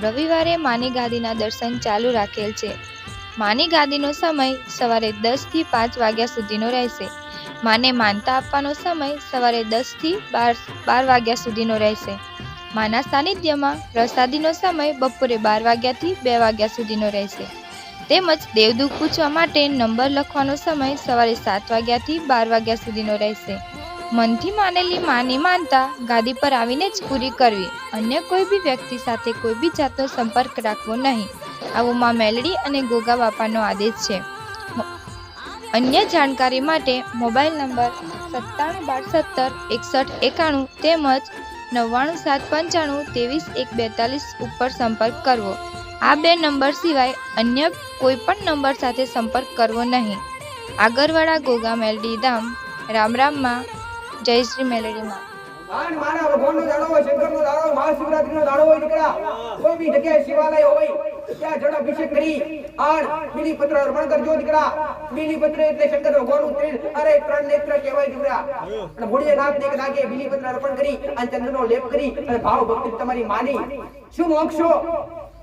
રવિવારે માની ગાદીના દર્શન ચાલુ રાખેલ છે। માની ગાદીનો સમય સવારે 10 થી 5 વાગ્યા સુધીનો રહેશે। માને માનતા આપવાનો સમય સવારે 10 થી 12 વાગ્યા સુધીનો રહેશે। માના સાનિધ્યમાં પ્રસાદીનો સમય બપોરે 12 વાગ્યાથી 2 વાગ્યા સુધીનો રહેશે। તેમજ દેવદુખ પૂછવા માટે નંબર લખવાનો સમય સવારે 7 વાગ્યાથી 12 વાગ્યા સુધીનો રહેશે। મનથી માનેલી માની માનતા ગાદી પર આવીને જ પૂરી કરવી। અન્ય કોઈ બી વ્યક્તિ સાથે કોઈ બી જાતનો સંપર્ક રાખવો નહીં, આવો માં મેલડી અને ગોગા બાપાનો આદેશ છે। અન્ય જાણકારી માટે મોબાઈલ નંબર 9712706191 તેમજ 9975932142 ઉપર સંપર્ક કરવો। આ બે નંબર સિવાય અન્ય કોઈ પણ નંબર સાથે સંપર્ક કરવો નહીં। આગરવાડા ગોગા મેલડી ધામ, રામ રામમાં, જય શ્રી મેલડી માં। મારા ભગવાનનો દાડો હોય, શંકરનો દાડો હોય, મહાશિવરાત્રીનો દાડો હોય, દીકરા કોઈ બી જગ્યાએ શિવાલય હોય ત્યાં જળ અભિષેક કરી આણ બીલીપત્ર અર્પણ કરજો દીકરા। બીલીપત્ર એટલે શંકર ભગવાનનું ત્રણ નેત્ર કહેવાય દીકરા। અને ભોળિયા નાથને એક નાગે બીલીપત્ર અર્પણ કરી અને ચંદ્રનો લેપ કરી અને ભાવ ભક્તિ તમારી માની શું મોક્ષો,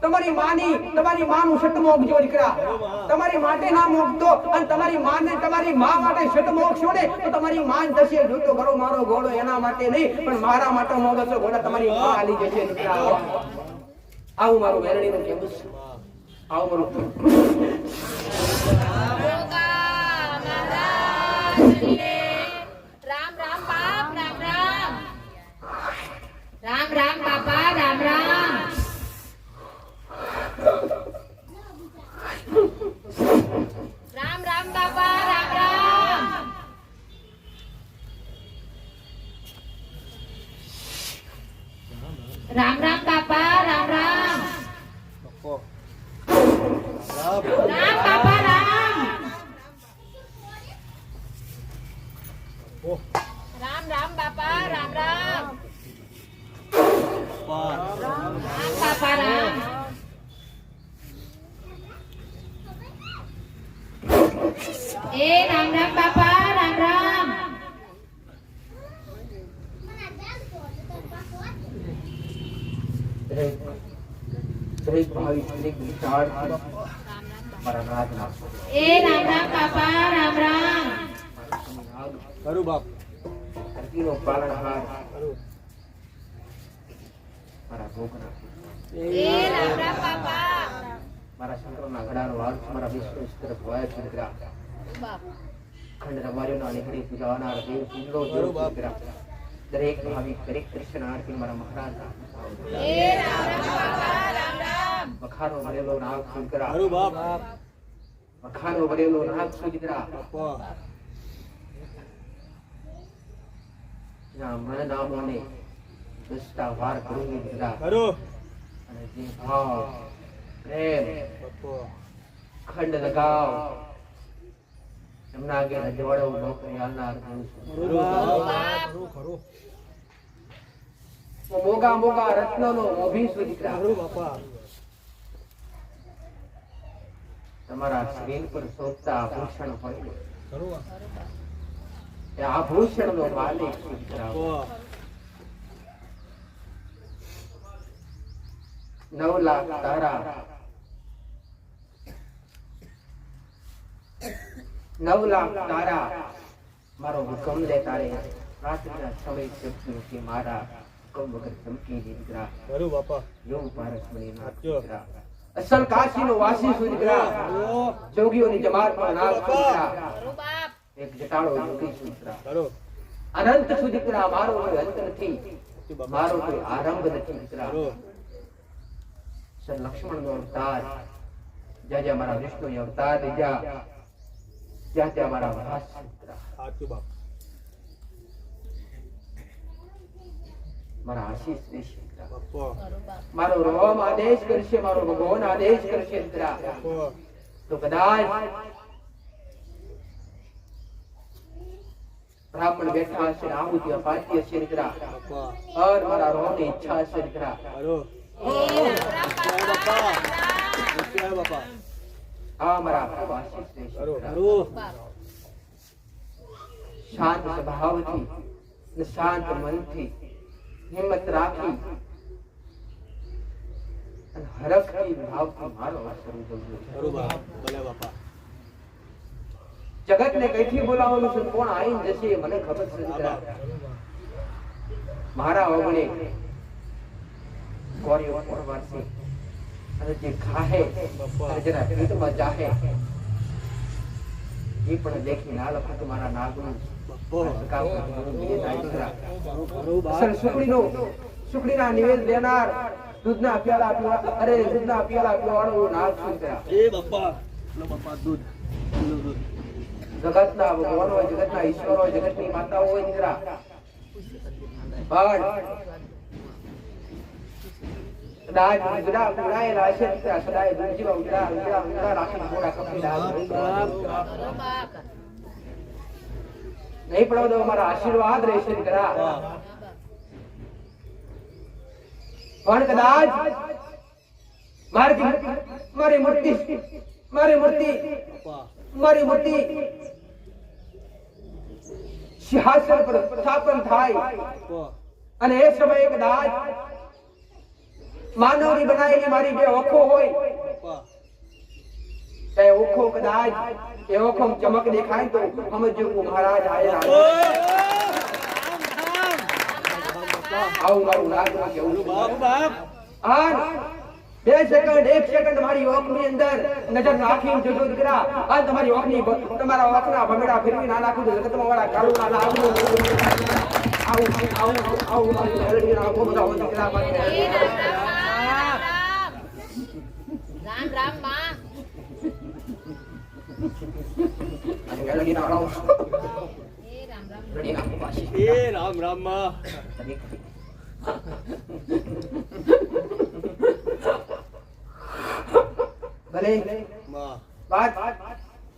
તમારી માની તમારી માનું સત મોક્ષજો દીકરા। તમારી માટે ના મોક્ષતો અને તમારી માને તમારી માં માટે સત મોક્ષો ને તો તમારી માન થશે જોતો ઘરો મારો ઘોડો એના માટે નહીં પણ મારા માટે મોગસો ઘોડા તમારી માં આલી જશે દીકરા। આવું મારું મેલડીનું કહેવું છે। આવું મારું રામ રામ બાપ, રામ રામ, રામ રામ બાપા, રામ રામ, રામ રામ બાપા, રામ રામ, રામ રામ બાપા, રામ રામ, રામ બાપા, રામ, રામ રામ બાપા, રામ રામ, રામ બાપા, રામ, એ રામ રામ બાપા, રામ રામ, દરેક ભાવિ દરેક વિચાર મારા નાથના એ રામ રામ બાપા, રામ રામ, કરું બાપ, ધરતીનો પાલનહાર મારા ભોગના એ રામ રામ બાપા, મારા શંકરના ઘડાનો વાળ મારા વિષ્ણુ તરફ વાય છે દીકરા। ખંડ રમાર્યોના નીકળી પૂજાવાના દેવ ચિંદો કરું બાપ, દરેક ભાવિક દરેક કૃષ્ણાર્થી મારા મહારાજના એ રામ રામ બાપા, રામ રામ, મખાનો ભરેલો નાગ શું દીકરા। કરું બાપ, મખાનો ભરેલો નાગ શું દીકરા। ના મન નામોને દસતા વાર કરું દીકરા। કરું અને જે ભાવ પ્રેમ ખંડ લગાવ એમના આગળ અજવાળો નોકરી હાલનાર છું। ખરું મોગા મોગા રત્નનો મોભી છું દીકરા। કરું બાપા, તમારા શરીર પર શોભતા આભૂષણ હોય કરું એ આભૂષણનો માલિક છું દીકરા। 9 લાખ તારા 9 લાખ તારા મારો હુકમ લે તારે રાત્રિના સમય શક્તિ મારા હુકમ વગર ચમકી દીકરા। કરું બાપા, યોગ પારસ બની દીકરા। અસલ કાશીનો વાસી છું દીકરા। જોગીઓની જમાત પર નામ છું દીકરા। એક જટાળો યોગી છું દીકરા। કરું અનંત છું દીકરા। મારો કોઈ અંત નથી, મારો કોઈ આરંભ નથી દીકરા। સર લક્ષ્મણનો અવતાર જ્યાં જ્યાં મારા વિષ્ણુ અવતાર લીધા ત્યાં ત્યાં મારા વાસ છે દીકરા। સાચું બાપ, મારા આશીષ દેશે દીકરા। બાપા, મારો રોમ આદેશ કરશે, મારો ભગવાન આદેશ કરશે દીકરા। બાપા, તો કદાચ બ્રાહ્મણ બેઠા હશે, આહુતિ અપાતી હશે દીકરા। બાપા, और મારા રોમની ઈચ્છા હશે દીકરા। કરું બાપા, બાપા, આ મારા ખૂબ આશીષ દેશે કરું દીકરા। કરું શાંત સ્વભાવથી ને શાંત મનથી હિંમત રાખી હરખથી ભાવથી મારો શરૂ થયો. ખરું બાપ ભલે બાપા જગતને કઈથી બોલાવવાનું છે, કોણ આવીને જશે એ મને ખબર છે દીકરા. મારા ઓગણે કોરીઓ કોણ વારસે અને જે ખાહે અને જેના પેટમાં જાહે એ પણ દેખી ના લખે મારા નાગનું સુખડીના નિવેદ દેનાર દૂધના પ્યાલા પીવા અરે દૂધના પ્યાલા પીવાળો નાગ છું દીકરા. એ બાપા લો બાપા દૂધ દૂધ જગતના ભગવાન હોય, જગતના ઈશ્વર હોય, જગતની માતા હોય દીકરા. પણ કદાચ ઉજડા ઉડાયેલા હશે દીકરા, સદાય દૂધ જેવા ઉજડા રાખીને થોડા કપીલા નહીં પડવા દો. મારા આશીર્વાદ રહેશે દીકરા. પણ કદાચ મારી મૂર્તિ સિંહાસન પર સ્થાપન થાય અને એ સમયે કદાચ માનવની બનાવેલી મારી બે ઓખો હોય, એ ઓખો કદાચ એ ઓખો ચમક દેખાય તો સમજો કે મહારાજ આયા. આવું મારું નાગમાં કેવું બાપ બાપ આ 2 સેકન્ડ 1 સેકન્ડ મારી ઓખની અંદર નજર નાખીને જોજો દીકરા. આ તમારી ઓખની તમારા ઓખના ભમેડા ફેરવી ના નાખું તો જગતમાં વાળા કાળું ના લાગવું. આવું મારી મેલડીના આંખો બધા હોય દીકરા પાસે. રામ રામ માં મેલડીના આંખો એ રામ રામ મેલડીના આંખો પાસે. એ રામ રામ માં ભલે માં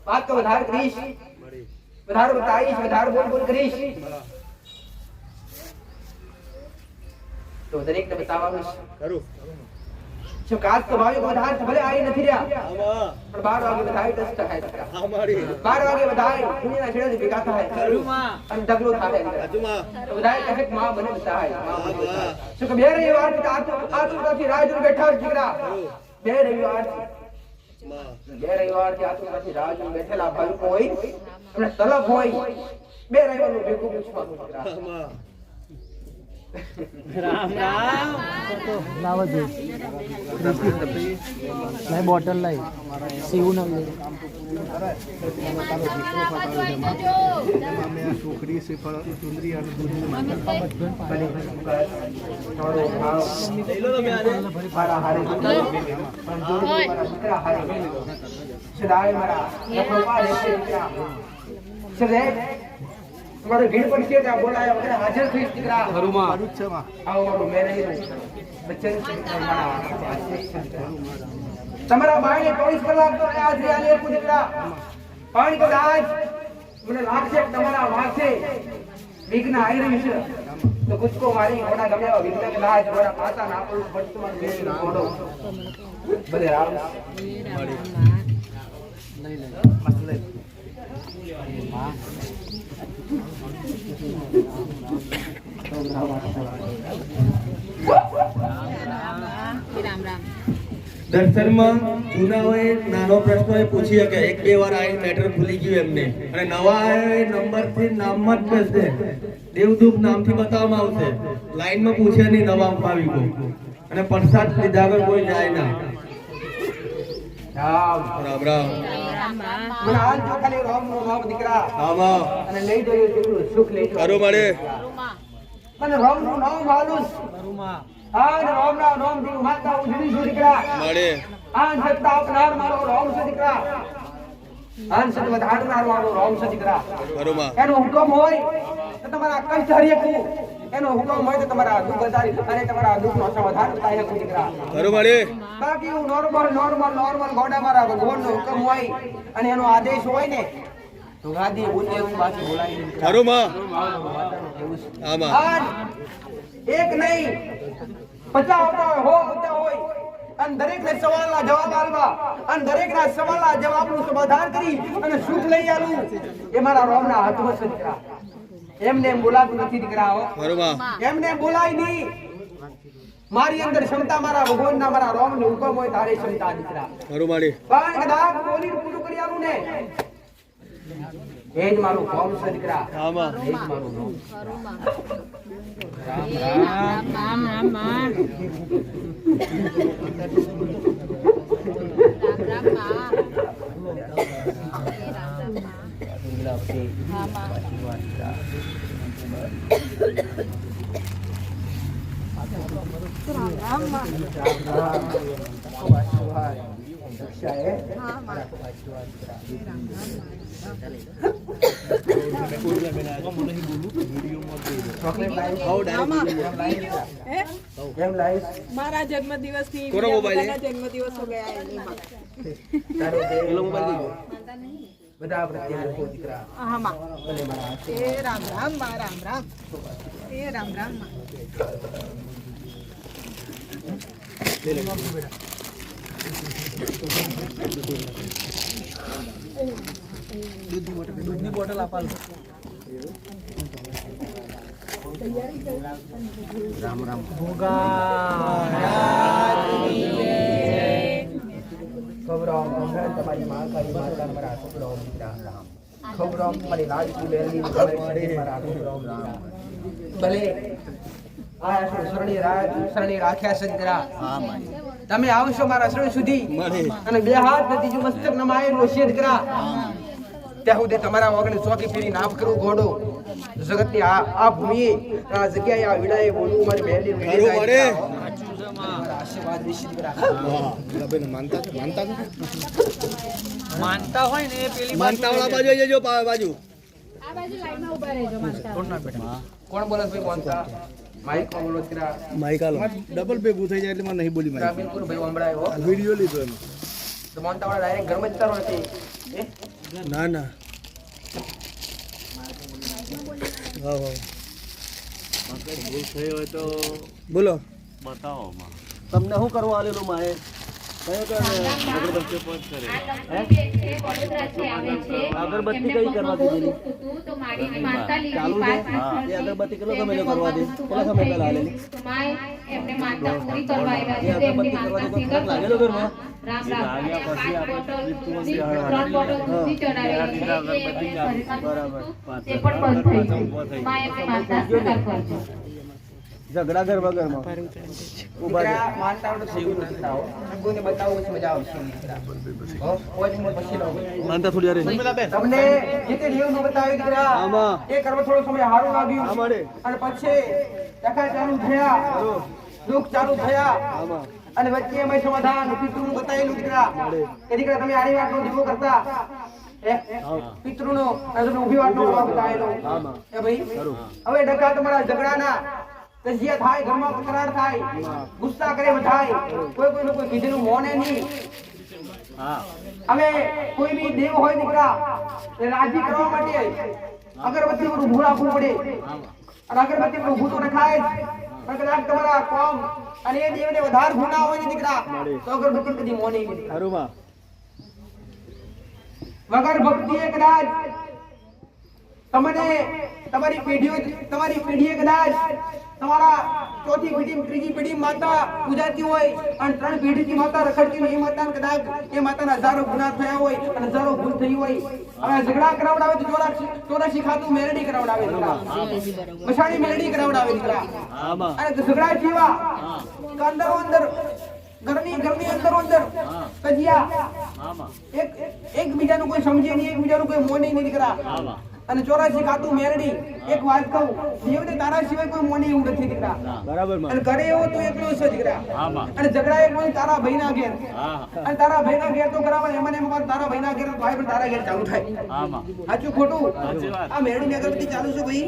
વાત તો વધારે કરીશ, મળી વધારે બતાવીશ, વધારે બોલ કરીશ તો દરેકને બતાવવાનું છે. ખરું જો કાચ તો ભાવિક વધારે ભલે આવી નથી રહ્યા, આમાં પણ 12 વાગે વધારે દસ થાય દીકરા. આ મારી 12 વાગે વધારે દુનિયાના છેડેથી ભેગા થાય અને ઢગલો થાય દીકરા. બાજુમાં તો વધારે કહે કે માં મને બતાય. હા શું કે 2 રવિવાર આતુરતાથી રાહ જોઈને બેઠા છે દીકરા. 2 રવિવાર માં 2 રવિવારથી આતુરતાથી રાહ જોઈને બેઠેલા ભાવિકો હોય અને તલબ હોય 2 રવિવારનું ભેગું પૂછવાનું દીકરા. આમાં રામ રામ લાવો જો લાઈ બોટલ લાઈ સીવું ના લે છોકરી શ્રીફળ ચુંદરી અને દૂધની લઈ લો તમે આજે મારા હારે પણ જોડે મારા દીકરા હારે સદાય મારા કૃપા રહેશે દીકરા. સદાય તમારે ભીડ પડશે ત્યાં બોલાયા વગર હાજર થઈશ દીકરા. આવો મારું મેરેજનું વચન છે દીકરા. મારા આશીષ છે દીકરા. તમારા બાઈને 24 કલાક તો હાજરી આલી આપું દીકરા. પણ કદાચ મને લાગશે કે તમારા વાંચે વિઘ્ન આવી રહ્યું છે તો કુચકો મારી ઘોડા ગમે એવા વિઘ્ન કદાચ મારા પાતા ના પડું પણ તમારું બેસીને ઘોડો બધે રામ રામ રામ દર્શનમાં જૂનાઓએ નાનો પ્રશ્ન એ પૂછી શકે, 1-2 વાર આ મેટર ભૂલી ગયું એમને, અને નવા આયો એ નંબરથી નામમાં જ બેસશે, દેવદૂત નામથી બતાવવામાં આવશે, લાઈનમાં પૂછે નહીં નવા ભાવિકો, અને પ્રસાદ લીધા વગર કોઈ જાય ના. રામ રામ રામ મને હાલ જો ખાલી રામ નો નામ દીકરા આમાં અને લઈ જજો જેટલું સુખ લઈ જજો. ખરું મળે મને રામ નું નામ હાલું આ રામ ના નામ થી માતા ઉજળી છું દીકરા. મળે આન સત્તા આપનાર મારો રામ છે દીકરા. આન સત્તા વધારનાર મારો રામ છે દીકરા. ખરુંમાં એનો હુકમ હોય તો તમારા કષ્ટ હરી શકું, એનો હુકમ હોય તો તમારા દુઃખ વધારી અને તમારા દુઃખનો સમાધાન થાય શકું દીકરા. ખરું મળે બાકી હું નોર્મલ ગોડા મારા ભગવાનનો હુકમ હોય અને એનો આદેશ હોય ને તો ગાદી બોલે હું બાકી બોલાય નહીં. ખરુંમાં એવું છે. આમાં આન એક નહીં 50 આવતા હોય 100 આવતા હોય અને દરેકને સવાલના જવાબ આલવા અને દરેકના સવાલના જવાબનું સમાધાન કરી અને સુખ લઈ આલું એ મારા રામના હાથમાં છે દીકરા. એમને એમ બોલાતું નથી દીકરા. ખરુંમાં એમને એમ બોલાય નહીં. મારી અંદર ક્ષમતા મારા ભગવાનના મારા રોમનો હુકમ હોય તારે ક્ષમતા દીકરા ખરું માડી પણ કદાચ બોલી પૂરું કરી આલું ને એ જ મારું કોમ છે દીકરા આમાં એ જ મારું નામ મારા જન્મદિવસ થી કોનો મોબાઈલ છે? જન્મદિવસો ગયા એનીમાં. બધા પ્રત્યે લોકો દીકરા આમાં. ભલે મારા એ રામ રામ માં રામ રામ એ રામ રામ માં. દૂધની બોટલ આપા રામ રામ ખબરામ ભગવાન તમારી મહાકાળી માતા મારા ખબરામ દીકરા ખબરામ તમારી લાડકી બેરની તમારી શરીર મારા ખબરામ દીકરા ભલે આ શરણી રાખ્યા છે દીકરા તમે આવશો મારા શરણ સુધી અને બે હાથ નથી જો મસ્તક નમાયેલો છે દીકરા ત્યાં સુધી તમારા વગર ચોકી ફેરી નાફ કરું ઘોડો જગતની આ ભૂમિએ આ જગ્યાએ આ વિડાએ બોલવું મારી બેરની આશીર્વાદ વિશે દીકરા માનતા હોય ને એ પેલી માનતા વાળા બાજુ જજો બાજુ આ બાજુ લાઈનમાં ઊભા રહેજો માનતા. કોણ બોલે ભાઈ બોલતા માઈક કોણ બોલો દીકરા માઈક આલો ડબલ ભેગું થઈ જાય એટલે મને નહીં બોલી દીકરા બિલકુલ ભાઈ હમણાં આવ્યો વિડિયો લીધો એમ તો મોનતા વાળા ડાયરેક્ટ ઘરમાં જ તારો નથી એ ના ના બોલો તમને શું કરવું આલેલું માએ કયો કયો અગરબત્તી અગરબત્તી કઈ કરવા દીધી તો મારી માનતા ચાલુ લીધી છે એ અગરબત્તી કેટલો સમય કરવા દે કેટલા સમય પહેલા આલેલી એમને માનતા પૂરી કરવા આવ્યા છે એ અગરબત્તી કરવા દે તો લાગેલો ઘરમાં રામ રામ ત્રણ બોટલ દૂધી ચડાવેલી છે બરાબર તે પણ બંધ થઈ ગયું માં એમને માનતા સ્વીકાર કરજો ઝઘડા ઘર વગરમાં ઉભા દીકરા માનતા વાળો સેવું નથી આવો કોઈને બતાવવું છે મજા આવશે દીકરા હો કોઈ મને પછી લો માનતા થોડી યાર તમને જે તે નિયમ નો બતાવ્યો દીકરા આમાં. એ કરવા થોડો સમય હારું લાગ્યું આમાં. અને પછી ટકા ચાલુ થયા દુઃખ ચાલુ થયા આમાં. અને વચ્ચે એમાં સમાધાન પિતૃનું બતાવેલું દીકરા એ દીકરા તમે આડી વાતનો દીવો કરતા પિતૃનો અને ઊભી વાતનો બતાવેલો આમાં. એ ભાઈ હવે ડકા તમારા ઝઘડાના તજિયા થાય ઘરમાં તકરાર થાય ગુસ્સા કરે થાય કોઈ કોઈનું કોઈ કીધેલું મોને નહીં હવે કોઈ બી દેવ હોય દીકરા એ રાજી કરવા માટે અગરબત્તી પર ઊભું રાખવું પડે અને અગરબત્તી પર ઊભું તો રખાય જ પણ કદાચ તમારા કોમ અને એ દેવને વધારે ગુના હોય ને દીકરા તો અગરબત્તી કદી મોને નહીં હરુમાં વગર ભક્તિએ કદાચ તમને તમારી પેઢીએ કદાચ તમારા ચોથી પેઢી ત્રીજી પેઢી માતા પૂજાતી હોય અને ત્રણ પેઢીથી માતા રખડતી હોય એ માતાને કદાચ એ માતાના હજારો ગુના થયા હોય અને હજારો ભૂલ થઈ હોય હવે ઝઘડા કરાવડાવે તો ચોરાશી ખાતું મેલડી કરાવડાવે દીકરા મસાણી મેલડી કરાવડાવે દીકરા અને ઝઘડા જેવા અંદરો અંદર ઘરની અંદરો અંદર કજિયા એકબીજાનું કોઈ સમજે નહીં એકબીજાનું કોઈ મોને નહીં દીકરા અને 84 ખાતું મેરડી એક વાત કહું દેવને તારા સિવાય કોઈ મોને એવું નથી દીકરા બરાબર અને ઘરે એવો તો એકલો છે દીકરા અને ઝઘડા એક કોઈ તારા ભાઈના ઘેર અને તારા ભાઈના ઘેર તો કરાવે એમાં ને એમાં તારા ભાઈના ઘેર ભાઈ પણ તારા ઘેર ચાલુ થાય સાચું ખોટું આ મેરડી ની અગરબત્તી ચાલુ છે ભાઈ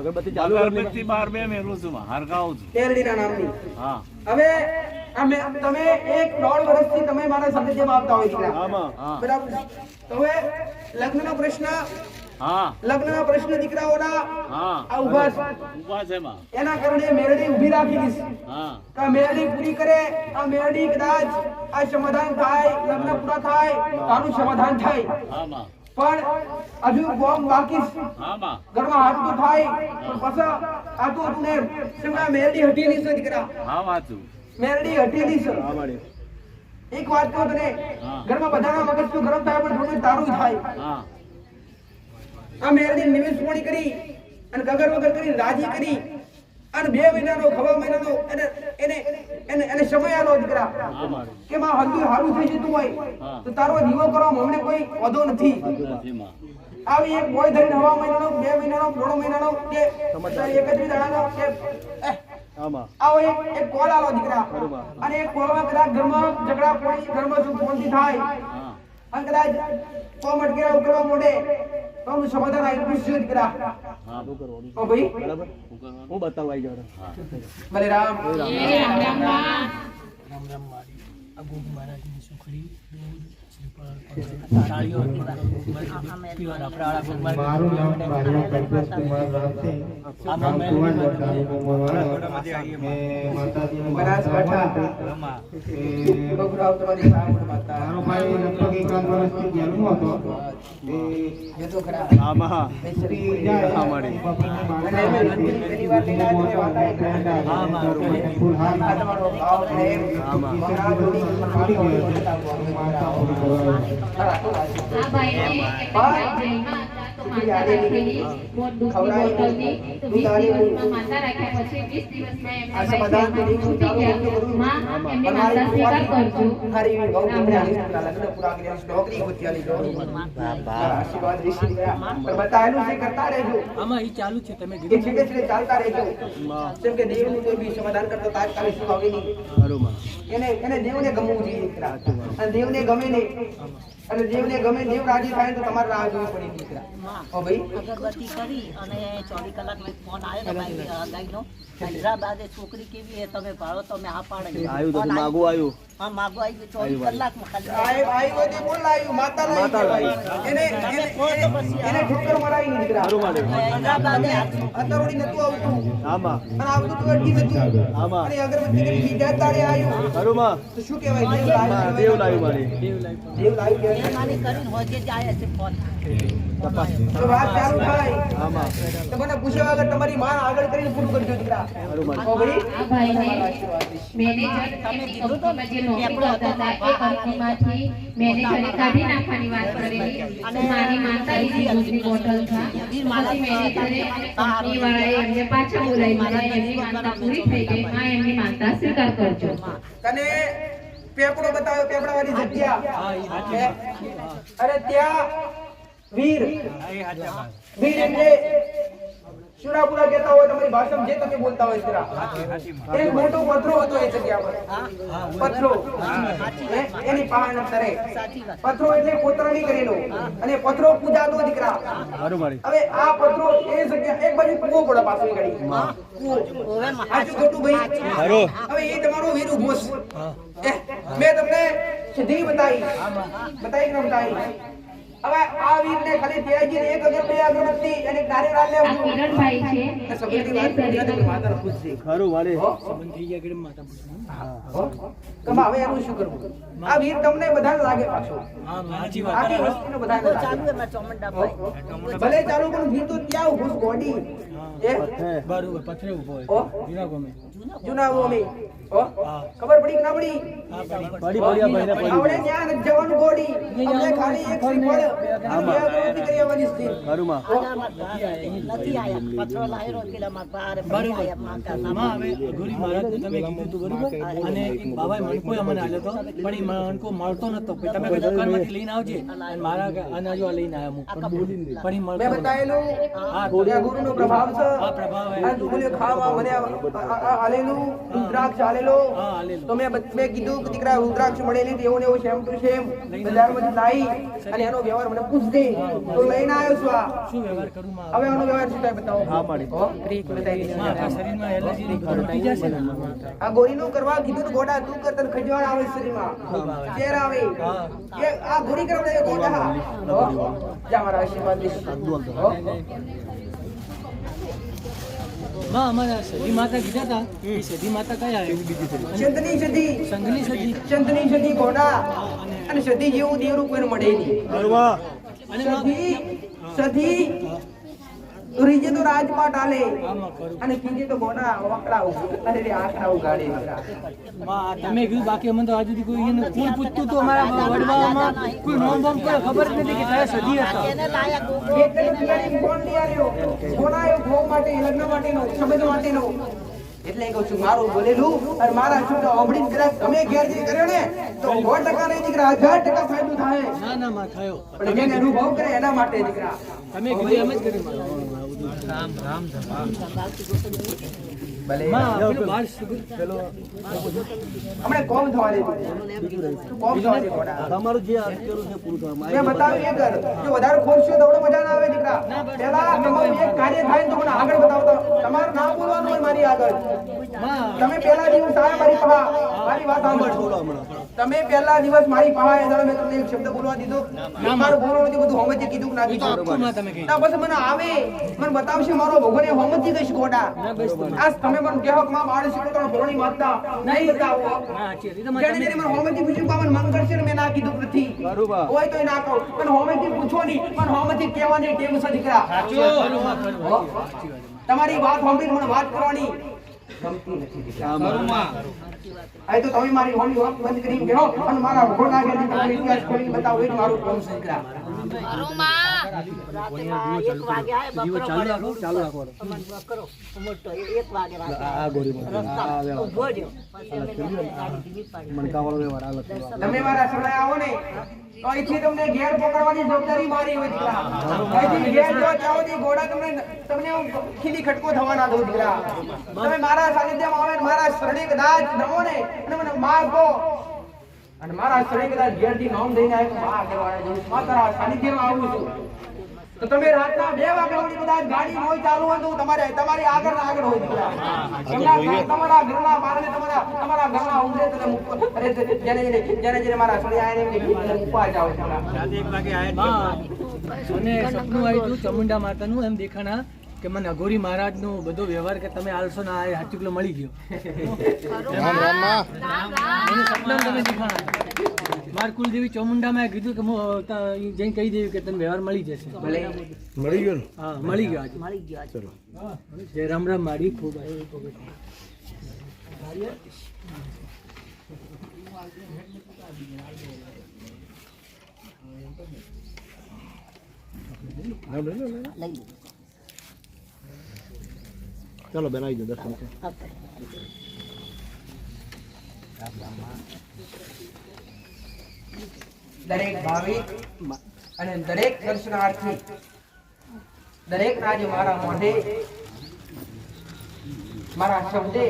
અગરબત્તી ચાલુ અગરબત્તી બહાર બે મેલું છું હરગાવું છું મેરડીના નામની હા હવે તમે 1.5 વર્ષથી તમે મારા સાથે જેમ આવતા હોય દીકરા આમાં બરાબર તો હવે લગ્નનો પ્રશ્ન હા લગ્નના પ્રશ્ન દીકરાઓના હા આ ઉભા છે. ઉભા છે માં એના કારણે મેરડી ઊભી રાખી છે હા કે મેરડી પૂરી કરે આ મેરડી કદાચ આ સમાધાન થાય લગ્ન પૂરા થાય તો આનું સમાધાન થાય હા માં પણ હજુ બોમ્બ બાકી છે. હા માં ઘરમાં હાથ તો થાય પણ પાછા આ તો તું semna મેરડી હટેલી છે દીકરા. હા વાંચું મેરડી હટેલી છે. હા મારી એક વાત કહું તને, હા. ઘરમાં બધાના મગજ તો ગરમ થાય પણ થોડું તારું થાય. હા આ મેરડી નિવેશ પૂરી કરી અને ગગર વગર કરી રાજી કરી અને 2 મહિનાનો ખવા મહિનાનો એને એને એને સમય આલો દીકરા હા મારી કે માં હંધું હારું થઈ જતું હોય હા. તો તારો દીવો કરવામાં અમને કોઈ વધો નથી. નથી માં આવી એક બોય ધરીને હવા મહિનાનો 2 મહિનાનો 1.5 મહિનાનો કે 31 દાડાનો કે આમાં આવો એક કોલ આલો દીકરા અને એક કોલમાં કદાચ ઘરમાં ઝઘડા પડી ઘરમાં શું ફોનથી થાય હા અને કદાચ કોમ અટકેલા ઉકળવા મોડે તો હું સમાધાન આવી પૂછ્યું દીકરા. હા શું કરવાનું ઓ ભાઈ બરાબર શું કરવાનું હું બતાવવા આવી જાઉં હા ભલે રામ એ રામ રામ બા. રામ રામ મારી આ ગોગ મહારાજની સુખડી દૂધ શ્રીફળ તાળીઓ પીવા આપણા ગોગ મારું નામ બારિયા પ્રકાશ કુમાર રામ છે. ગામ કુંવર તાલુકો મોવાડા. મેં માતાજીનું બનાસકાંઠા. એ બગુરાવ તમારી સામે માતા મારો ભાઈ લગભગ 1 વર્ષથી જન્મ હતો. એ તો ખરા આમાં બેસરી જાય. હા, મારી. અને મેં નંદની પહેલી વાર લઈને આવ્યો તો વાત આવી કે હા, મારું ફૂલહાર આ તમારો ભાવ પ્રેમ આમાં. મહારાજ જોડી છૂટી ગયો છે. માતા પૂરી કરવા. આ ભાઈને એક ભાઈ જન્મ હતા તો માતા રાખેલી મોટ દૂધની બોટલની તો 20 દિવસમાં માતા રાખ્યા પછી 20 દિવસમાં એમને આ સમાધાન કરી છૂટી ગયા. માં એમની માતા સ્વીકાર કરજો. હરી બહુ તમને લગ્ન પૂરા કરી નોકરી ગોત્યાલી જો આશીર્વાદ ઋષિ ગયા પણ બતાયેલું છે કરતા રહેજો. આમાં એ ચાલુ છે તમે એ છેડે છેડે ચાલતા રહેજો. જેમ કે દેવનું કોઈ બી સમાધાન કરતો તાત્કાલિક શું આવે નહીં. બરોબર એને દેવને ગમવું જોઈએ દીકરા. અને દેવને ગમે ને અને દેવને ગમે દેવ રાજી થાય તો તમારે રાહ જોવી પડે દીકરા. ઓ ભાઈ અગરબત્તી કરી અને 24 કલાકમાં ફોન આવ્યો ને ભાઈ ગાયનો હૈદરાબાદે છોકરી કેવી હે તમે ભાળો તો મેં આ પાડી આવ્યું તો માગું આવ્યું હા માગો આવી 24 કલાકમાં ખાલી આઈ હોય તે બોલ લાવ્યું માતા લાવી એને ઠુક્કર મરાવી ની દીકરા. હૈદરાબાદે અત્યારોડી નતું આવતું આમાં અને આવતું તો અટકી જતું આમાં. અને અગરબત્તી કરી બીજા તારે આવ્યું બરોબર તો શું કહેવાય દેવ દેવ લાવ્યું લાવ્યું મારી દેવ લાવ્યું એ કહેવાય. માની કરીને હોજે જાય છે ફોન તો વાત ચાલુ થાય આમાં તો મને પૂછ્યા વગર તમારી માં આગળ કરીને પૂરું કરજો દીકરા. બરોબર ઓ ભાઈ આ ભાઈને મેનેજર એમની કંપનીમાં જે નોકરી કરતા હતા એ કંપનીમાંથી મેનેજરે કાઢી નાખવાની વાત કરેલી અને માની માનતા લીધી દૂધની બોટલ था પછી મેનેજરે કંપનીવાળાએ એમને પાછા બોલાવી મારા એમની માનતા પૂરી થઈ ગઈ માં એમની માનતા સ્વીકાર કરજો. તને પેપડો બતાવ્યો પેપડાવાળી જગ્યા અરે ત્યાં વીર એટલે શુરાપુરા કહેતા હોય તમારી ભાષામાં જે તમે બોલતા હોય જરા એક મોટો પથરો હતો એ જગ્યા પર પથરો એની પહાડ તરે પથરો એટલે કોતરણી કરેલો અને પથરો પૂજાતો દીકરા. બરોબર હવે આ પથરો એ જગ્યા એક બાજુ કૂવો પડે પાછો ગળી કૂવો આજુ ખોટું ભાઈ. હવે એ તમારો વીર ઉભો છે. મેં તમને સીધી બતાવી કે ન બતાવી. હવે આ વીરને ખાલી ત્યાગીને એક અગરબત્તી અને નારિયેળ આ લેવું કિરણભાઈ છે સબંધી વાત કરી તો માતાને પૂછજે. ખરું મારી થઈ ગયા કે માતા પૂછો કમા હવે એનું શું કરવું? આ વીર તમને બધાને લાગે પાછો હા સાચી વાત આખી વસ્તીને બધાને લાગે. ચાલુ એમાં ચોમંડાભાઈ ભલે ચાલુ પણ વીર તો ત્યાં ઉભું છે ગોડી. બરોબર પથરે ઉભો ઓ હોય જૂના ગમે જૂના ઓમી ઓ ખબર પડી કે ના પડી? પડી પડી ભાઈને પડી આપણે ત્યાં નથી જવાનું ગોડી. આપણે ખાલી એક શ્રીફળ અને બે અગરબત્તી કરી આવવાની છે. ખરુંમાં નથી આયા પથરો લાયરો પેલા માં બાર આયા માતા માં હવે ગુરી મહારાજને તમે કીધું હતું બરોબર અને એક બાબાએ મણકો અમને આલ્યો હતો પણ એ મણકો મળતો નતો પછી તમે દુકાનમાંથી લઈને આવજે અને મારા અનાજો આ લઈને આવ્યા હું પણ એ મેં મળતો નતો. બતાવેલું હા ત્યાં ગુરુનો પ્રભાવ છે. આ પ્રભાવ હે. આ તું બોલ્યો ખાવા મને આલેલું રુદ્રાક્ષ આલેલો. હા, આલેલું. તો મેં કીધું કે દીકરા રુદ્રાક્ષ મળેલી તો એવું ને એવું સેમ ટુ સેમ બજારમાંથી લાવી અને એનો વ્યવહાર મને પૂછજે. તો લઈને આવ્યો છું આ. શું વ્યવહાર કરું માં હવે આનો વ્યવહાર શું થાય બતાવો. હા પાડી હો? બતાવી દઈશ. માં આપણા શરીરમાં એલર્જી તૂટી જશે ને આ ગોળીનું કરવા કીધું તો ગોડા તું કર તને ખજવાળ આવે શરીરમાં ચેર આવે એ આ ગોળી કરવા દે ગોડા. હો? જા મારા આશીર્વાદ દઈશ. હો? માં અમારા સદી માતા કીધા હતા એ સદી માતા કયા હે? ચંદની સદી સંઘની સદી ચંદની સદી ગોડા અને સદી જેવું દેવરું કોઈને મળે નહીં. બરોબર અને સધી રીજે તો રાજપાટ આલે અને કીજે તો ગોડા વકડા અરે રે આખા ઉગાડે માં તમે કીધું બાકી અમને તો આજુ કોઈ એને કોણ પૂછતું તો અમારા વડવામાં કોઈ નોમ બોમ કોઈ ખબર જ નથી કે કયા સદી હતા એને લાયા એટલે તો પિયારી કોણ લઈ આવ્યો ગોડાયો ભોગ માટે લગ્ન માટેનો સંબંધ માટેનો એટલે કહું છું મારું બોલેલું અને મારા છોકરા ઓબડી કદાચ તમે ઘેર જે કર્યો ને તો 100% નહીં દીકરા 1000% ફાયદો થાય ના ના માં થયો પણ જેને અનુભવ કરે એના માટે દીકરા તમે કીધું એમ જ કર્યું રામ રામ ભલે માં પેલો બાર પેલો હમણે કોમ થવા દે કોમ થવા દે ગોડા તમારું જે અટકેલું છે પૂરું થવા મેં બતાવ્યું એ કર જો વધારે ખોલશો તો મજા ના આવે દીકરા પહેલા તમારું એક કાર્ય થાય તો મને આગળ બતાવતા તમારું નામ બોલવાનું હોય મારી આગળ તમે પહેલા દિવસ આયા મારી પાસે મારી વાત સાંભળો તમે પહેલા દિવસ મારી પાસે આયા મેં તમને એક શબ્દ બોલવા દીધો મારું બોલવાનું નથી બધું હોમજી કીધું કે ના કીધું ના બસ મને આવે મને બતાવશે મારો ભગવાન હોમજી કહીશ ગોડા આજ તમે મને કહો કે માં મારી શીખો તો ભોણી માતા નહીં બતાવો જેને મને હોમજી પૂછ્યું પાવન મન કરશે ને મેં ના કીધું નથી હોય તો ના કહો પણ હોમજી પૂછો નહીં પણ હોમજી કહેવાની ટેવ છે દીકરા તમારી વાત સાંભળીને મને વાત કરવાની ગમતી નથી દીકરા આ તો તમે મારી હોની વાત બંધ કરીને બેહો અને મારા ભગવાન આગળ તમને ઇતિહાસ ખોલીને બતાવો એ મારું કામ છે દીકરા ચાલુ રાખો કરો મોટો 1 વાગે ઉભો રહ્યો મણકાવાળો વ્યવહાર આવે તમે મારા સમય આવો ને તો અહીંથી તમને ઘેર પકડવાની જવાબદારી મારી હોય દીકરા અહીંથી ઘેર જો જાઓ દી ઘોડા તમને ખીલી ખટકો થવાના દો દીકરા તમે મારા સાનિધ્યમાં આવે મારા શરણે કદાચ નમો ને અને મને માગો અને મારા શરણે કદાચ ઘેરથી નામ દઈને આવે તો માં કહેવાય હું તારા સાનિધ્યમાં આવું છું તો તમે રાતના 2 વાગે સુધી કદાચ ગાડી હોય ચાલુ હોય તો તમારી આગળ હોય દીકરા તમારા ઘરના બારણે તમારા ઘરના ઉમરે તો અરે જેને મારા છોડી આયા ને મૂકવા જાવ દીકરા રાતે 1 વાગે આયા અને સપનું આવ્યું ચામુંડા માતાનું એમ દેખાણા કે મને અઘોરી મહારાજનો બધો વ્યવહાર કે તમે આલસો ના આ હાચું કિલો મળી ગયો મને સપના તમે દેખાણા માર કુલદેવી ચામુંડામાં કીધું કે હું જઈને કહી દેવી કે તને વ્યવહાર મળી જશે ભલે મળી ગયો હા મળી ગયો આજે ચલો જય રામ રામ મારી ખૂબ ચલો બેન આવી જાઓ દર્શન દરેક ભાવિક અને દરેક દર્શનાર્થી દરેક રાજ્ય મારા મોઢે મારા શબ્દે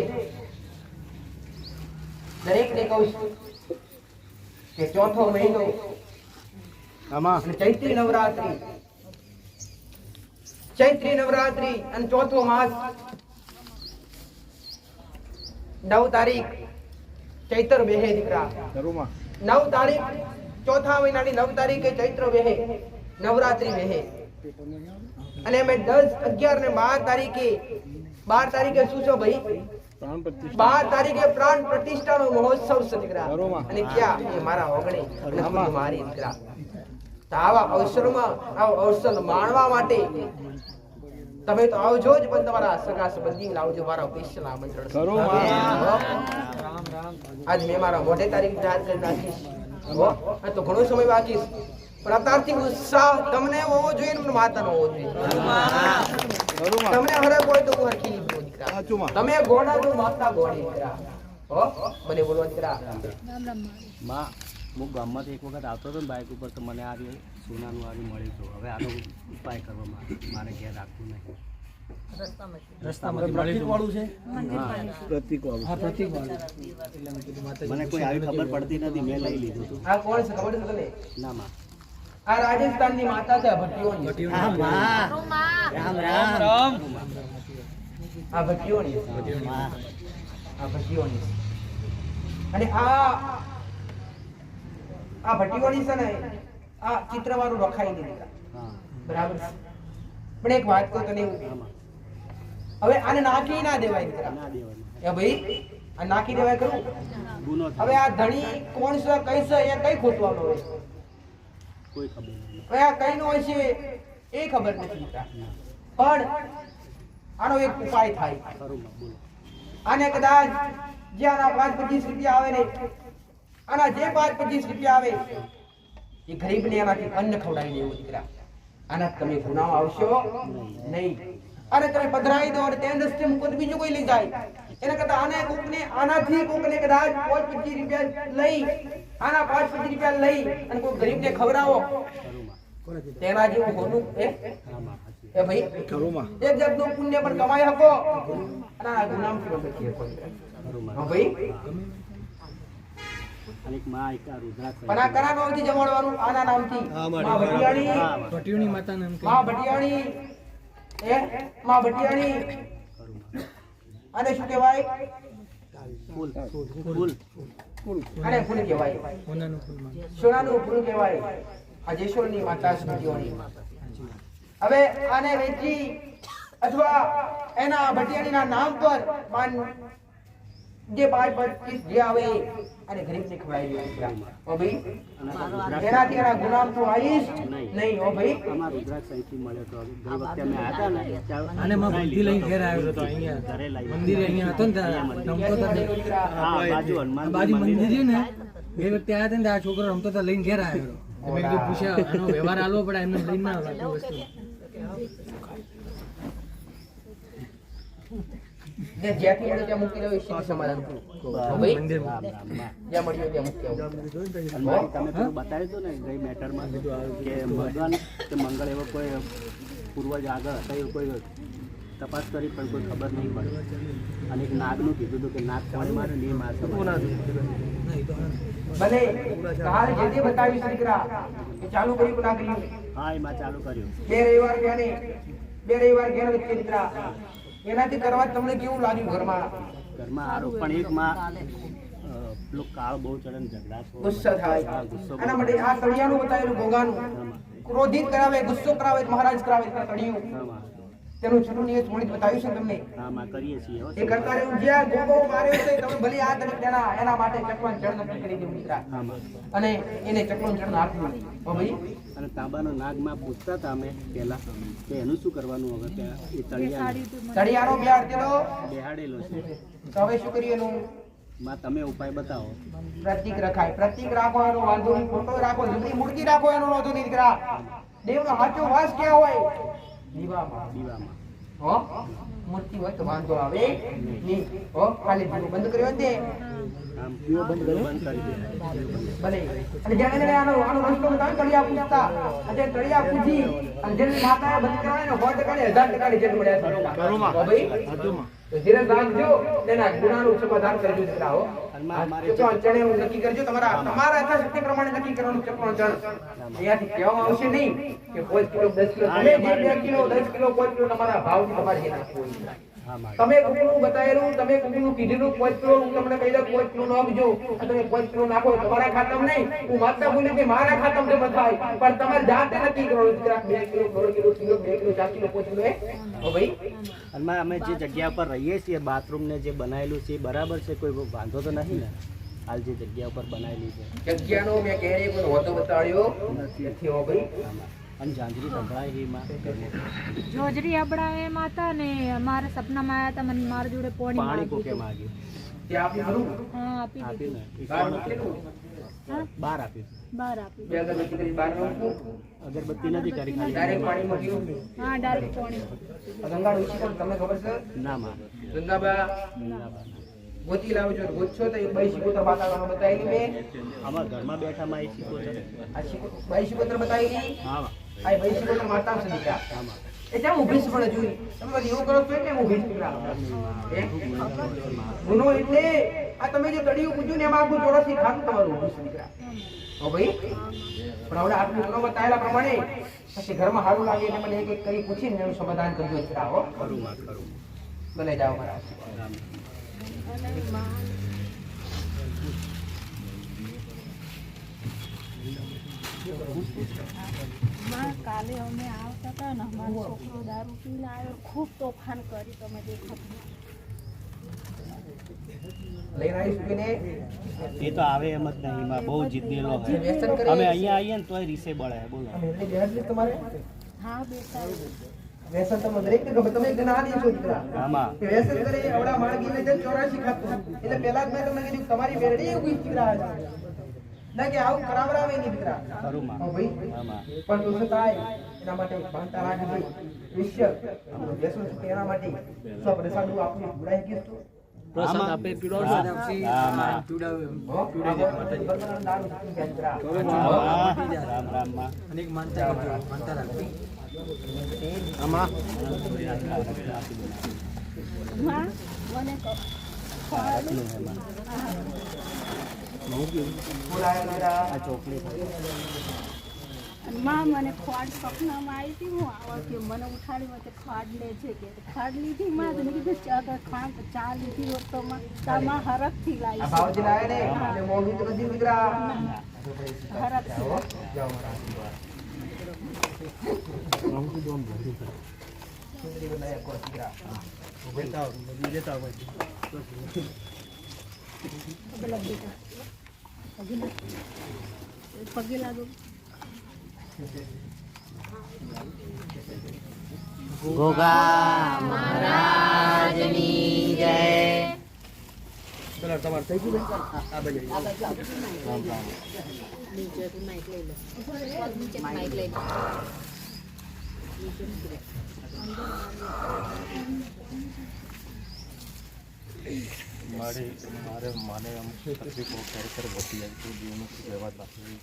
દરેકને કહું છું કે ચોથો મહિનો અને ચૈત્રી નવરાત્રી અને ચોથો માસ 9 તારીખ ચૈત્ર બેહે દીકરા 9 તારીખ ચોથા મહિનાની 9 તારીખે ચૈત્ર બેહે નવરાત્રી બેહે અને અમે 10, 11 ને 12 તારીખે શું છો ભાઈ 12 તારીખે પ્રાણ પ્રતિષ્ઠાનો મહોત્સવ છે દીકરા અને ક્યાં એ મારા ઓગણે અને મારી દીકરા તો આવા અવસર માણવા માટે તમે તો આવજો જ પણ તમારા સગા સંબંધી લાવજો મારા સ્પેશિયલ આમંત્રણ આજ મેં મારા મોઢે તારીખ જાહેર કરી નાખીશ તો ઘણો સમય બાકી પણ અત્યારથી ઉત્સાહ તમને હોવો જોઈએ ને માતાનો હોવો જોઈએ તમને હરક હોય તો હરખી લીધો દીકરા તમે ગોડા તો માતા ગોડી દીકરા મને બોલો દીકરા માં હું ગામમાંથી એક વખત આવતો હતો ને બાઇક ઉપર તો મને આ સોનાનું આરી મળી ગયું હવે આનો ઉપાય કરવા મારે ઘેર રાખવું નહીં મને કોઈ આવી ખબર પડતી નથી મેં લઈ લીધું હતું આ કોણ છે ખબર છે તને ના માં આ રાજસ્થાનની માતા છે ભટ્ટીઓની આ ભટ્ટીઓની અને આ ભટ્ટીઓની છે ને આ ચિત્રવાળું રખાઈ દીધું બરાબર પણ એક વાત કહું તને હવે આને નાખી ના દેવાય દીકરા એ ભાઈ આ નાખી દેવાય કરું હવે આ ધણી કોણ છે કઈ છે એ કઈ ખોટવાનું હોય કોઈ ખબર નહીં. હવે આ કઈનો હોય છે એ ખબર નથી દીકરા. પણ આનો એક ઉપાય થાય. ખરું માં બોલો. આને કદાચ જે આના 5-25 રૂપિયા આવે ને, આના જે 5-25 રૂપિયા આવે એ ગરીબને એમાંથી અન્ન ખવડાવી દેવું દીકરા. આના તમે ગુનાઓ આવશો નહીં. અને તમે પધરાઈ દો અને તેના દસ્તે મૂકો તો બીજું કોઈ લઈ જાય. એના કરતા આનાથી કોકને કદાચ 5-25 રૂપિયા લઈ, આના 5-25 રૂપિયા લઈ અને કોઈ ગરીબને ખવડાવો, તેના જેવું હોનું એ ભાઈ એક જાતનું પુણ્ય પણ કમાઈ શકો અને આ ગુનામથી પણ બચી શકો. હા ભાઈ. અને એક માં એક આ રુદ્રાક્ષ પણ આ કના નામથી જમાડવાનું? આના નામથી. માં ભટિયાણી, ભટિયોની માતા નામ કે માં ભટિયાણી, માં ભટિયાણી. અને શું કહેવાય? ફૂલ અને ફૂલ કહેવાય, સોનાનું ફૂલમાં સોનાનું ફૂલ કહેવાય. આ જેશોરની માતા ભટિયાણી. હવે આને વેચી અથવા એના ભટિયાણીના નામ પર જે 5-25 જે આવે અને ગરીબને ખવડાવી દેવું. ઓ ભાઈ, એનાથી એના ગુનામ તો આવીશ નહીં. ઓ ભાઈ, અમાર રુદ્રાક્ષ અહીંથી મળ્યો તો ગઈ વખતે અમે આવ્યા હતા ને ત્યારે અને માં બુદ્ધિ લઈને ઘેર આવ્યો હતો. અહીંયા ઘરે લાવી મંદિરે અહીંયા હતો ને ત્યાં રમતો હતો. હા બાજુ હનુમાન બાજુ મંદિર છે ને, એ વખતે આવ્યા હતા ને આ છોકરો રમતો તો લઈને ઘેર આવ્યો. મેં કીધું પૂછ્યા એનો વ્યવહાર આલવો પડે, એમને લઈને ના આવે કોઈ વસ્તુ. જ્યાંથી મળે ત્યાં મૂકી દો. ઈશ્વર સમાધાન કરું. ઓ ભાઈ, મંદિરમાં જ્યાં મળ્યો ત્યાં મૂકી આવો. હનુમાન તમે પેલું બતાવ્યું હતું ને ગઈ મેટરમાં કે ભગવાન કે મંગળ એવો કોઈ પૂર્વજ આગળ હતા એવું કોઈ તપાસ કરી પણ કોઈ ખબર નહીં પડે. અને એક નાગનું કીધું હતું કે નાગ કોણ મારે નહીં મારશે. ભલે કાલ જે તે બતાવ્યું દીકરા એ ચાલુ કર્યું કે ના કર્યું? હા એમાં ચાલુ કર્યું. 2 રવિવાર ગયા ને, 2 રવિવાર ગયા વચ્ચે દીકરા એનાથી કરવા તમને કેવું લાગ્યું? ઘરમાં સારું પણ એક માં પેલું કાળ બહુ ચડે ને ઝઘડા ગુસ્સો થાય. એના માટે આ તળિયાનું બતાવેલું ભોગાનું ક્રોધિત કરાવે, ગુસ્સો કરાવે, મહારાજ કરાવે તળિયું. તેનું છઠ્ઠું નિયત મોડી બતાવ્યું છે તમને. હા માં કરીએ છીએ હો. એ કરતા રહેવું. જ્યાં ગોગો માર્યો છે તમે ભલે આ તરફ એના માટે ચકવાન જળ નક્કી કરી દેવું દીકરા. અને એને ચકવાન જળ નાખવું. ઓ ભાઈ, અને તાંબાનો નાગમાં પૂછતા હતા અમે પહેલા કે એનું શું કરવાનું હવે ત્યાં એ તળિયાનો બેહાડેલો બેહાડેલો છે. તો હવે શું કરીએ એનું? માં તમે ઉપાય બતાવો. પ્રતીક રખાય. પ્રતીક રાખો એનો વાંધો નહીં, ફોટો રાખો, જૂની મૂર્તિ રાખો એનો વાંધો નહીં દીકરા. દેવનો સાચો વાસ ક્યાં હોય? દીવામાં. દીવામાં હો, મૂર્તિ હોય તો વાંધો આવે નહીં. હો, ખાલી દીવો બંધ કર્યો ને આમ દીવો બંધ કરી દે. ભલે. અને જ્યારે આનો રસ્તો બતાવે તળિયા પૂછતા, અને તળિયા પૂછી અને જેની માતાએ બંધ કરવાનો 100% 1000% જેટલું મળ્યા છે. હો ભાઈ, તો ધીરજ રાખજો, તેના ગુનાનું સમાધાન કરજો દીકરા. હો, ચક્રણ ચણે એવું નક્કી કરજો. તમારા યથાશક્તિ પ્રમાણે નક્કી કરવાનું ચક્રણ ચણ. અહીંયાથી કહેવામાં આવશે નહીં કે 5 કિલો 10 કિલો તમે જે 2 કિલો 10 કિલો 5 કિલો તમારા ભાવથી તમારે જે નાખવું હોય. તમે કુકડું બતાવેલું, તમે કુકડું કીધેલું 5 કિલો હું તમને કહી દઉં 5 કિલો નાખજો. તમે 5 કિલો નાખો તમારા ખાતામાં નહીં. હું માતા બોલ્યું કે મારા ખાતામાં જમા થાય, પણ તમારે જાતે નક્કી કરવાનું. 2 kilo 1.5 kilo kilo 2 kilo 4 kilo 5 kilo. હો ભાઈ, અને અમે જે જગ્યા પર રહીએ છીએ બાથરૂમ ને જે બનાવેલું છે એ બરાબર છે? કોઈ વાંધો તો નહીં ને? હાલ જે જગ્યા ઉપર બનાવેલી છે જગ્યાનો મેં ક્યારેય કોઈ હોતો બતાડ્યો નથી. હો ભાઈ, અને ઝાંઝરી સંભળાય છે એમાં જોજરી અબડાએ માતા ને મારા સપનામાં આયા હતા, મને મારા જોડે પાણી કોકે માગ્યું. તે આપી ભરું હા આપી આપ્યું ને એક બહાર મૂકેલું. બાર આપ્યું. બહાર આપી બે અગરબત્તી કરી બહાર મૂકું. અગરબત્તી નથી કરી ખાલી ડાયરેક્ટ પાણીમાં ગયું. હા ડાયરેક્ટ પાણી. ગંગા ડોશી કોણ તમને ખબર છે? ના માં ગંગાબા ગોતી લાવજો. ગોતશો તો એક બાઈ શિકોતર વાતાવરણ બતાવેલી મેં. અમારા ઘરમાં બેઠા માં એ શીખો છે. આ બાઈ શિકોતર બતાવેલી. હા આ બાઈ શિકોતર માતા છે દીકરા. આમાં એ ત્યાં ઊભી જ પડે જોઈ. તમે એવું કરો છો એટલે ઊભી જ દીકરા. ગુનો એટલે આ તમે જે તળિયું પૂછ્યું ને એમાં આખું ચોરસી ખાતું તમારું ઊભું છે દીકરા. હો ભાઈ, પણ હવે આટલું ગુનો બતાવેલા પ્રમાણે પછી ઘરમાં સારું લાગે એટલે મને એક એક કરી પૂછીને એનું સમાધાન કરજો દીકરા. હો, ખરું માં ખરું. ભલે જાઓ મારા. કાલે અમે આવતા હતા ને અમારો છોકરો દારૂ પીને આવ્યો, ખૂબ તોફાન કરી તમે દેખો. લઈને આવીશું કે ને એ તો આવે એમ જ નહીં, એમાં બહુ જીતેલો હોય. વ્યસન કરે અમે અહીંયા આવીએ ને તોય રીસે બળે. બોલો એટલે બેહાડી તમારે હા બેટા વ્યસન તમે દરેક ને ખબર તમે જ્ઞાન આદી છો દીકરા આમાં કે વ્યસન કરે આવડા માણગી ને 84 ખાતું એટલે પહેલા જ મેં તમને કીધું તમારી મેરડી એવું દીકરા ના કે આવું કરાવરાવે નહીં દીકરા ખરું માં. હા ભાઈ આમાં પણ દોસ્ત થાય એના માટે ભણતા રાખી ભાઈ વિશ્ય વ્યસન છે એના માટે સબ પ્રસાદો આપને ગુડાઈ કીધું પ્રસાદ આપે પીડો આમાં રામ રામ માં અનેક માનતા રાખી આમાં આ ચોકલેટ માં મને ખોડ સપનામાં આવી હતી હું આવા કે મને ઉઠાડી મને ખોડ લે છે કે ખોડ લીધી માં તો મેં કીધું ચા લીધી હોત તો માં તામાં હરખ થી લાવી ભાવજી લાવે ને એટલે મોગી તો નથી દીકરા હરખ થી જાઓ મારા આશીર્વાદ સુંદરી બનાયા કો દીકરા લેતા હોય પગે લાગો ગોગા મહારાજની જય. ચલો તમારે થઈ ગયું આ બાજુ મારે મને અમુક તકલીફો ખરેખર વધી જાય તો જીવનું વ્યવહાર રાખવી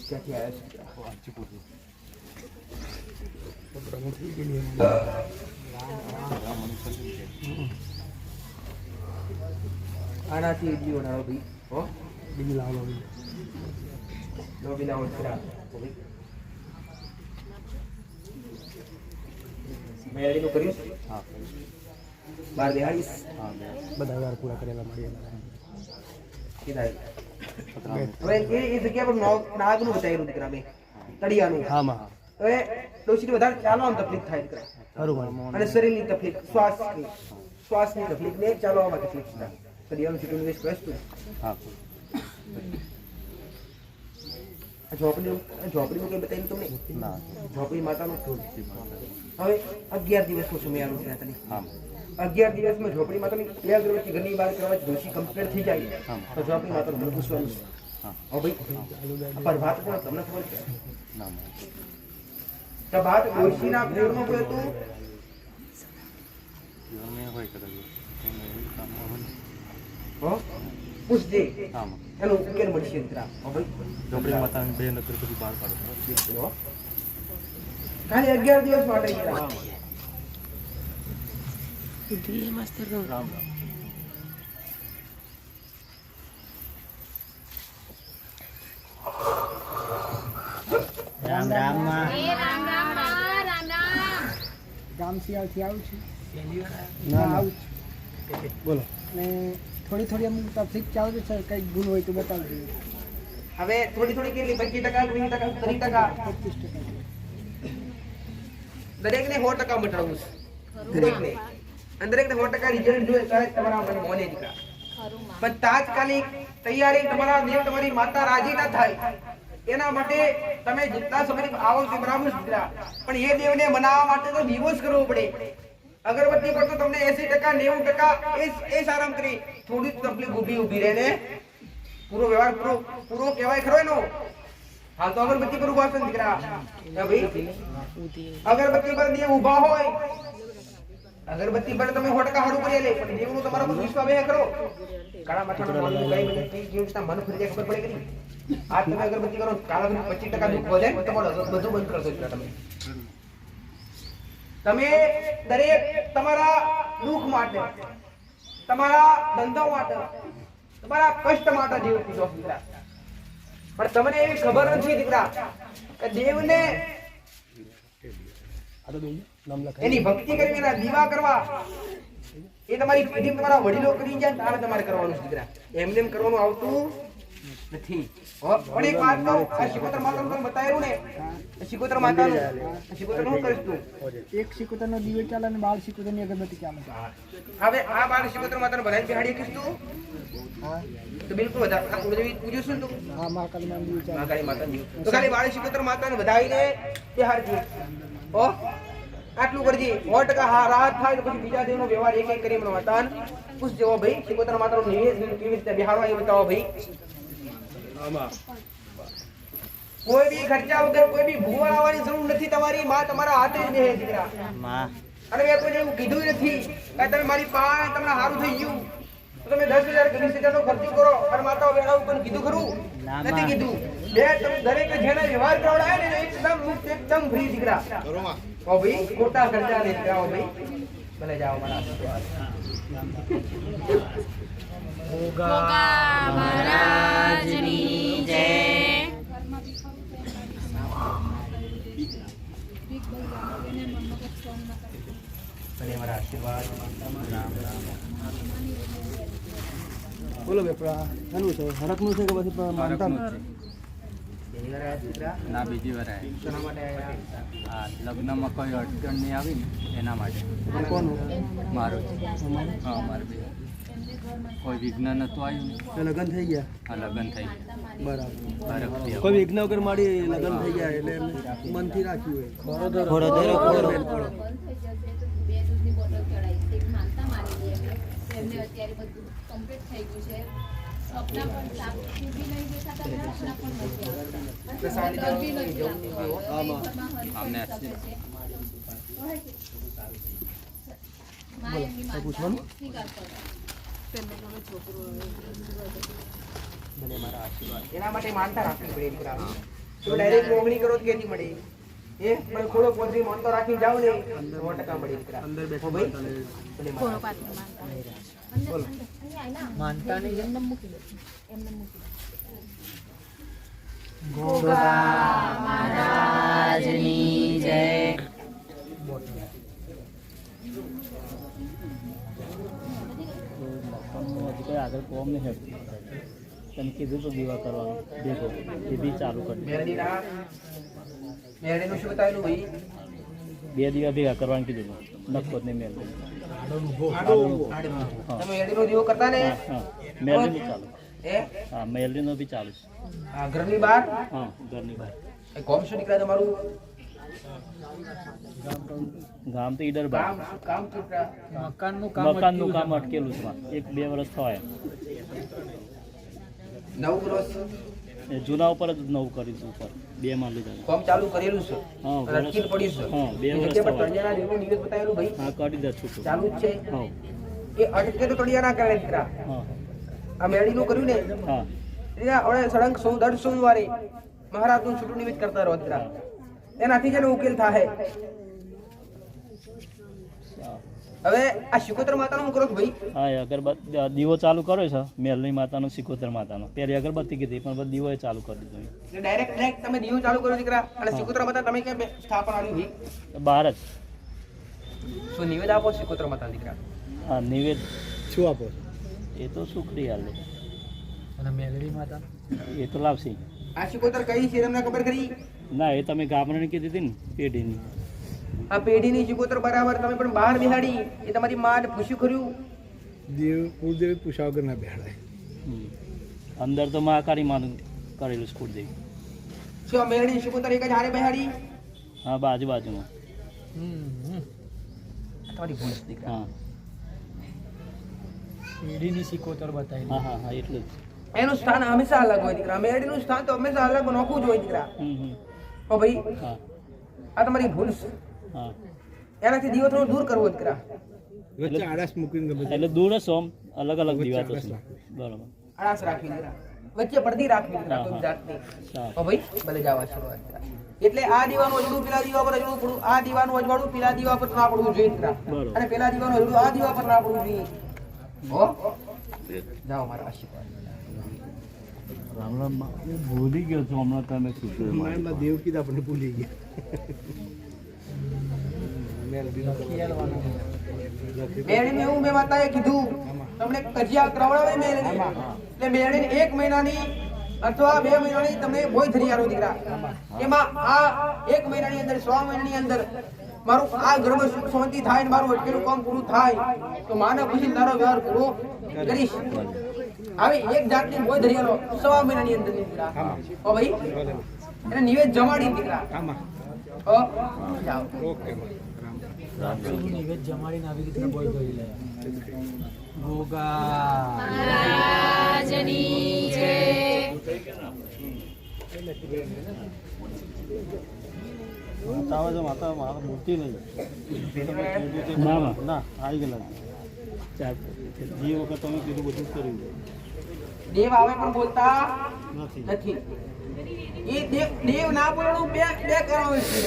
ક્યાંથી આવ્યા છે વાંચી પૂછું આનાથી જીવો ના ભાઈ હો બીજી લાવો નો બિલાવો દીકરા મેળી નું કર્યું હા બાર બેહાડીશ હા બધા વાર પૂરા કરેલા મળીએ કીધા હવે એ જગ્યા પર નાગનું બતાવેલું દીકરા મેં તળિયાનું હા માં હવે ડોશીથી વધારે ચાલવામાં તકલીફ થાય દીકરા ખરું અને શરીરની તકલીફ શ્વાસની તકલીફ ને ચાલવામાં તકલીફ થાય તળિયાનું ચીટું વેસ્ટ બેસતું હા ઝોપડીનું કઈ બતાવ્યું તમને ના ઝોપડી માતાનું હવે 11 દિવસનો સમય આવ્યો છે તને હા 11 દિવસમાં ઝોપડી માતાની 2 અગરબત્તી ઘરની બહાર કરવા ડોશી કમ્પ્લીટ થઈ જાય તો ઝોપડી માતાનું મને પૂછવાનું છે હા ભાઈ પર વાત કોણ તમને ખબર છે ના તો વાત ડોશીના ઘરમાં કોઈ હતું મેં હોય કદાચ હો પૂછજે હા એનો ઉકેલ મળશે દીકરા હો ભાઈ ઝોપડી માતાની બે નકર બધી બહાર કાઢો ખાલી 11 દિવસ માટે દીકરા રામ રામ રામ રામ માં ગામ સિયાળથી આવું છું ના આવું છું બોલો ને થોડી અમુક તકલીફ ચાલુ છે કંઈક ભૂલ હોય તો બતાવજો હવે થોડી કેટલી 25% 20% 30% દરેકને 100% મટાડવું છે દરેકને અને દરેકને 100% રિઝલ્ટ જોઈએ ત્યારે તમારા મને મોને દીકરા પણ તાત્કાલિક તૈયારી તમારા દેવ તમારી માતા રાજી ના થાય એના માટે તમે જેટલા સમય આવો છો બરાબર દીકરા પણ એ દેવને મનાવવા માટે તો દિવસ કરવો પડે અગરબત્તી પર તો તમને 80% 90% એ આરામ કરી થોડી તકલીફ ઊભી રહે ને પૂરો વ્યવહાર પૂરો કહેવાય ખરો એનો હાલ તો અગરબત્તી પર ઉભા છે દીકરા ભાઈ અગરબત્તી પર દેવ ઉભા હોય અગરબત્તી પર તમે 100% હારું કરી લે પણ દેવનો તમારા પર વિશ્વાસ બે કરો કાળા માથાનો મન કઈ બને કઈ જીવતા મન ફરી જાય ખબર પડે કરી આ તમે અગરબત્તી કરો કાળા 25% દુખ વધે તમારો બધું બંધ કરશો દીકરા તમે દરેક તમારા દુઃખ માટે તમારા ધંધા માટે તમારા કષ્ટ માટે દેવ પૂજો દીકરા પણ તમને એવી ખબર નથી દીકરા કે દેવને એની ભક્તિ કરીને એના દીવા કરવા એ તમારી પેઢી તમારા વડીલો કરી જાય ત્યારે તમારે કરવાનું છે દીકરા એમને એમ કરવાનું આવતું નથી. પણ એક વાત કહું, આ શિકોતર માતાનું તમે બતાવ્યું ને, શિકોતર માતાનું શિકોતર શું કરીશ તું? એક સિકોતરનો દીવો ચાલે અને 12 સિકોતરની અગરબત્તી ચાલે. હવે આ બાર શિકોતર માતાનું બનાવી બિહાડી કીશ તું? તો બિલકુલ બધા આ કુળદેવી પૂજ્યું છું તું? હા, મહાકાળી માનું દીવો ચાલે. મહાકાળી માતાનું દીવો. તો ખાલી બાર શિકોતર માતાને વધાવીને બિહાડજો. ઓ આટલું કરજે. 100% હા રાહત થાય તો પછી બીજા દેવનો વ્યવહાર એક એક કરી મને માતાન પૂછ જેવો ભાઈ શિકોતર માતાનું નિવેદ કેવી રીતે બિહાડવા એ બતાવો ભાઈ. કોઈ બી ખર્ચા વગર કોઈ બી ભૂવા આવવાની જરૂર નથી. તમારી માં તમારા હાથે જ રહે દીકરા. અને મેં કોઈ એવું કીધું નથી કે તમે મારી પાસે તમને સારું થઈ ગયું તો તમે 10,000 20,000 નો ખર્ચો કરો અને માતાઓ બેડાવું પણ કીધું ખરું? નથી કીધું. બે તમે દરેક જેને વ્યવહાર કરાવડાય ને એકદમ મુક્ત એકદમ ફ્રી દીકરા. ઓ ભાઈ ખોટા ખર્ચા નહીં કરાવો ભાઈ. ભલે જાઓ મારા આશીર્વાદ. મહારાજની જય. ભલે મારા આશીર્વાદ. બોલો બેપડા ઘણું છે હરકનું છે કે પછી માનતાનું છે? ના બીજી વાર આવ્યા. શેના માટે આવ્યા? હા, લગ્નમાં કોઈ અડચણ નહીં આવી ને એના માટે. કોનું? મારું જ. હા, મારું બી. કોઈ વિઘ્ન નતું આવ્યું ને. તો લગ્ન થઈ ગયા? હા, લગ્ન થઈ ગયા. બરાબર. કોઈ વિઘ્ન વગર મારી લગ્ન થઈ ગયા એટલે એમને મનથી રાખ્યું હોય. બે દૂધની બોટલ ચડાવી એક માનતા માની એમને અત્યારે બધું કમ્પ્લીટ થઈ ગયું છે. સપના પણ સાપ બી નહીં દેખાતા ને સપના પણ નથી આવતા. ડર બી નથી લાગતો. અમને પૂછવાનું સ્વીકાર કરો. ભલે મારા આશીર્વાદ. એના માટે માનતા રાખવી પડે દીકરા. તો ડાયરેક્ટ મોગણી કરો તો કેથી મળે? એ પણ થોડો પોતરી માનતો રાખી જાવ ને 100% મળે દીકરા. અંદર બેઠો ભાઈ. ભલે મારા બોલો. માનતા નહીં એમને મૂકી દો. એમને મૂકી દો. મહારાજની જય. આગળ કોમ નહીં હેડતું. તમે કીધું તો દીવા કરવાનું દેખો એ બી ચાલુ કરી. મેરડીનું શું બતાવેલું ભાઈ? 2 દીવા ભેગા કરવાનું કીધું. નક્કોત ને મેલ. તમે મેરડીનો દીવો કરતા ને? હા, મેલડીનું ચાલુ. એ હા, મેલડીનો બી ચાલુ છે. આ ઘરની બહાર? હા, ઘરની બહાર. એ કોમ શું દીકરા તમારું? ગામ તો ઈડર બાર. કામ દીકરા? મકાનનું કામ અટકેલું છે. 1-2 વર્ષ થયા. 9 વર્ષ એ જૂના ઉપર જ નવું કરીશું. ઉપર 2 માં લીધા. કોમ ચાલુ કરેલું છે. હા, અટકી પડ્યું છે. હા, 2 વર્ષ જગ્યા પર થયા. તળિયાના દેવનું નિવેદ બતાવેલું ભાઈ? હા, કરી દે છૂટું. ચાલુ જ છે. હા, એ અટકે તો તળિયા ના કરે દીકરા. હા, આ મેરડીનું કર્યું ને હા. આપણે સળંગ દર સોમવારે મહારાજનું છૂટું નિવેદ કરતા રહો દીકરા. એનાથી જ એનો ઉકેલ થાય. હવે આ શિકોતર માતાનું કરો ભાઈ? હા, એ અગરબત્તી દીવો ચાલુ કર્યો છે. મેલની માતાનો, સિકોતર માતાનો. પહેલી અગરબત્તી કીધી પણ બધું દીવો ચાલુ કરી દીધો. ડાયરેક્ટ તમે દીવો ચાલુ કરો દીકરા. અને શિકોતર માતા તમે કેમ સ્થાપન આવ્યું ભાઈ? બહાર જ. શું નિવેદ આપો શિકોતર માતા દીકરા? હા, નિવેદ શું આપો? એ તો સુખડી હાલે. અને મેલડી માતા એ તો લાવશે. આ શિકોતર કઈ છે તમને ખબર ખરી? ના, એ તમે ગામડાની કીધી હતી ને પેઢીની. આ પેઢીની શિકોતર બરાબર તમે પણ બહાર બિહાડી. એ તમારી માને પૂછ્યું ખરું? દેવ કુળદેવી પૂછા વગર ના બેહાડાય. અંદર તો મહાકાળી માનું કરેલું છે કુળદેવી. શું આ મેરડી શિકોતર એક જ હારે બિહાડી? હા, બાજુમાં. તમારી ભૂલ છે દીકરા. હા, પેઢીની સિકોતર બતાવી. હા, હા, હા, એટલું જ. એનું સ્થાન હંમેશા અલગ હોય દીકરા. મેરડીનું સ્થાન તો હંમેશા અલગ નોખું જ હોય દીકરા. ઓ ભાઈ, હા, આ તમારી ભૂલ છે. હા. એનાથી દીવો થોડો દૂર કરવો દીકરા. વચ્ચે આડાસ મૂકીને એટલે દૂર જ સોમ અલગ અલગ દીવા તો છે. બરાબર. આળસ રાખવી દીકરા. વચ્ચે પડતી રાખવી દીકરા. કોઈ જાતની. ઓ ભાઈ, ભલે જાવ આશીર્વાદ દીકરા. એટલે આ દીવાનું અજડું પેલા દીવા પર અજડું પડવું. આ દીવાનું અજવાળું પેલા દીવા પર ના પડવું જોઈએ દીકરા. અને પેલા દીવાનું અજડું આ દીવા પર ના પડવું જોઈએ. હો, જાઓ મારા આશીર્વાદ. રામ રામ. ભૂલી ગયો છું હમણાં તમે શું દેવ કીધા પણ ભૂલી ગયા. મેરડીને એવું મેં માતાએ કીધું તમને કજિયા કરાવડાવે મેરડી. એટલે મેરડીને 1 મહિનાની અથવા 2 મહિનાની તમે ભોય ધરી આલો દીકરા. એમાં આ 1 મહિનાની અંદર 6 મહિનાની અંદર મારું આ ગર્ભ સુખ શાંતિ થાય ને મારું અટકેલું કામ પૂરું થાય તો માને પછી તારો વ્યવહાર પૂરો કરીશ. આવી એક જાતની ભોય ધરી આલો 6 મહિનાની અંદર દીકરા. ઓ ભાઈ એને નિવેદ જમાડી દીકરા. ઓ જાઓ. ઓકે નિવેદ જમાડીને આવી રીતે બોલ કરી લે. ગોગા મહારાજની જય. માતા મારા મૂર્તિ નહીં ના આવી ગયેલા જે વખત તમે કીધું બધું જ કર્યું. દેવ આવે પણ બોલતા નથી. એ દેવ ના બોલવાનું બે કારણ હોય છે.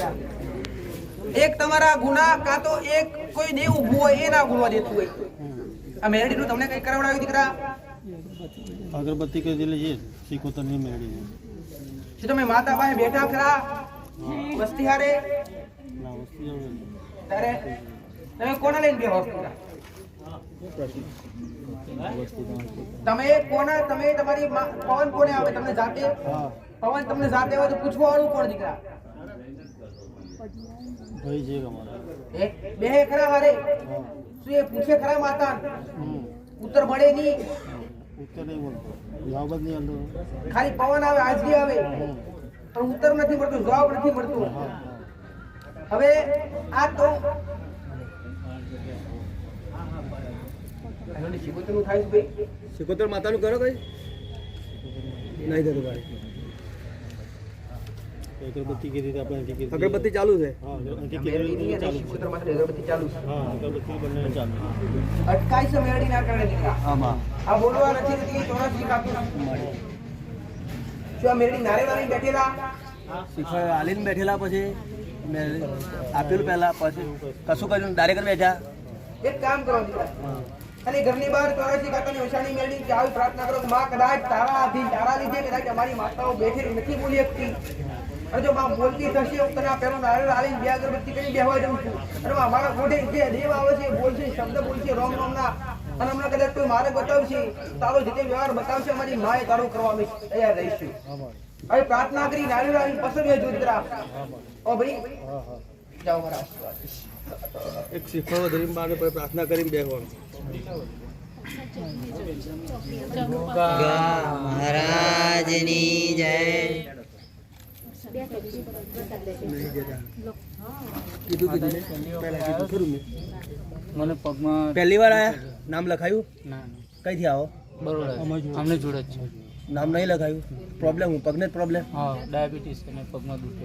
એક તમારા ગુના કા તો એક કોઈ દેવ ઊભું હોય એ ના બોલવા દેતું હોય. આ મેરડીનું તમને કઈ કરાવડાવ્યું દીકરા? અગરબત્તી કરી દેલી છે શીખોતર ની મેળવી. શું તમે માતા પાસે બેઠા ખરા વસ્તી હારે? તારે તમે કોને લઈને બેહો? તમે કોના તમે તમારી પવન કોને આવે તમને જાતે? પવન તમને જાતે હોય તો પૂછવા વાળું કોણ દીકરા? ભાઈ છે અમારા બે ખરા હારે શું એ પૂછે ખરા માતા? ઉત્તર મળે નહીં. ઉત્તર નહીં બોલતો જવાબ જ નહીં આલતો. ખાલી પવન આવે હાજરી આવે પણ ઉત્તર નથી મળતો, જવાબ નથી મળતો. હવે આ તો શિકોતર માતાનું કરો કઈ નહીં થતું ભાઈ. અગરબત્તી કરી રીતે આપણે અગરબત્તી ચાલુ છે. અટકાઈ છે મેળડી ના કરે દીકરા. આ બોલવા નથી નથી ચોરાસી કાપી શું આ મેળડી નારેવાળી બેઠેલા શીખવા આલીને બેઠેલા પછી આપેલું પહેલા પછી કશું કર્યું ડાયરેક્ટ બેઠા. એક કામ કરો દીકરા અને ઘરની બહાર ચોરાસી કાકાની ઓછાની મેળડી કે આવી પ્રાર્થના કરો કે માં કદાચ તારા લીધે કદાચ અમારી માતાઓ બેઠેલી નથી બોલી શકતી અને જો માં બોલતી થશે તને પેલો નારિયેળ આલીને બે અગરબત્તી કરી બેહવા જાઉં છું અને અમારા મોઢે જે દેવ આવે છે બોલશે શબ્દ બોલશે રોમ રોમના અને હમણાં કદાચ કોઈ માર્ગ બતાવશે તારો જે વ્યવહાર બતાવશે અમારી માએ તારો કરવા અમે તૈયાર રહીશું. હવે પ્રાર્થના કરી નારિયેળ આલીને પસંદ દીકરા. ઓ ભાઈ જાઓ મારા આશીર્વાદ. એક શીખવા ધરીને બાર પ્રાર્થના કરીને બેસવાનું. મહારાજની જય. મને પગમાં પહેલી વાર આયા? નામ લખાયું? ના કઈથી આવો? બરોબર અમને જોડે જ છે. નામ નહીં લખાયું? પ્રોબ્લેમ હું પગને જ પ્રોબ્લેમ? હા ડાયાબિટીસ અને પગમાં દુખે.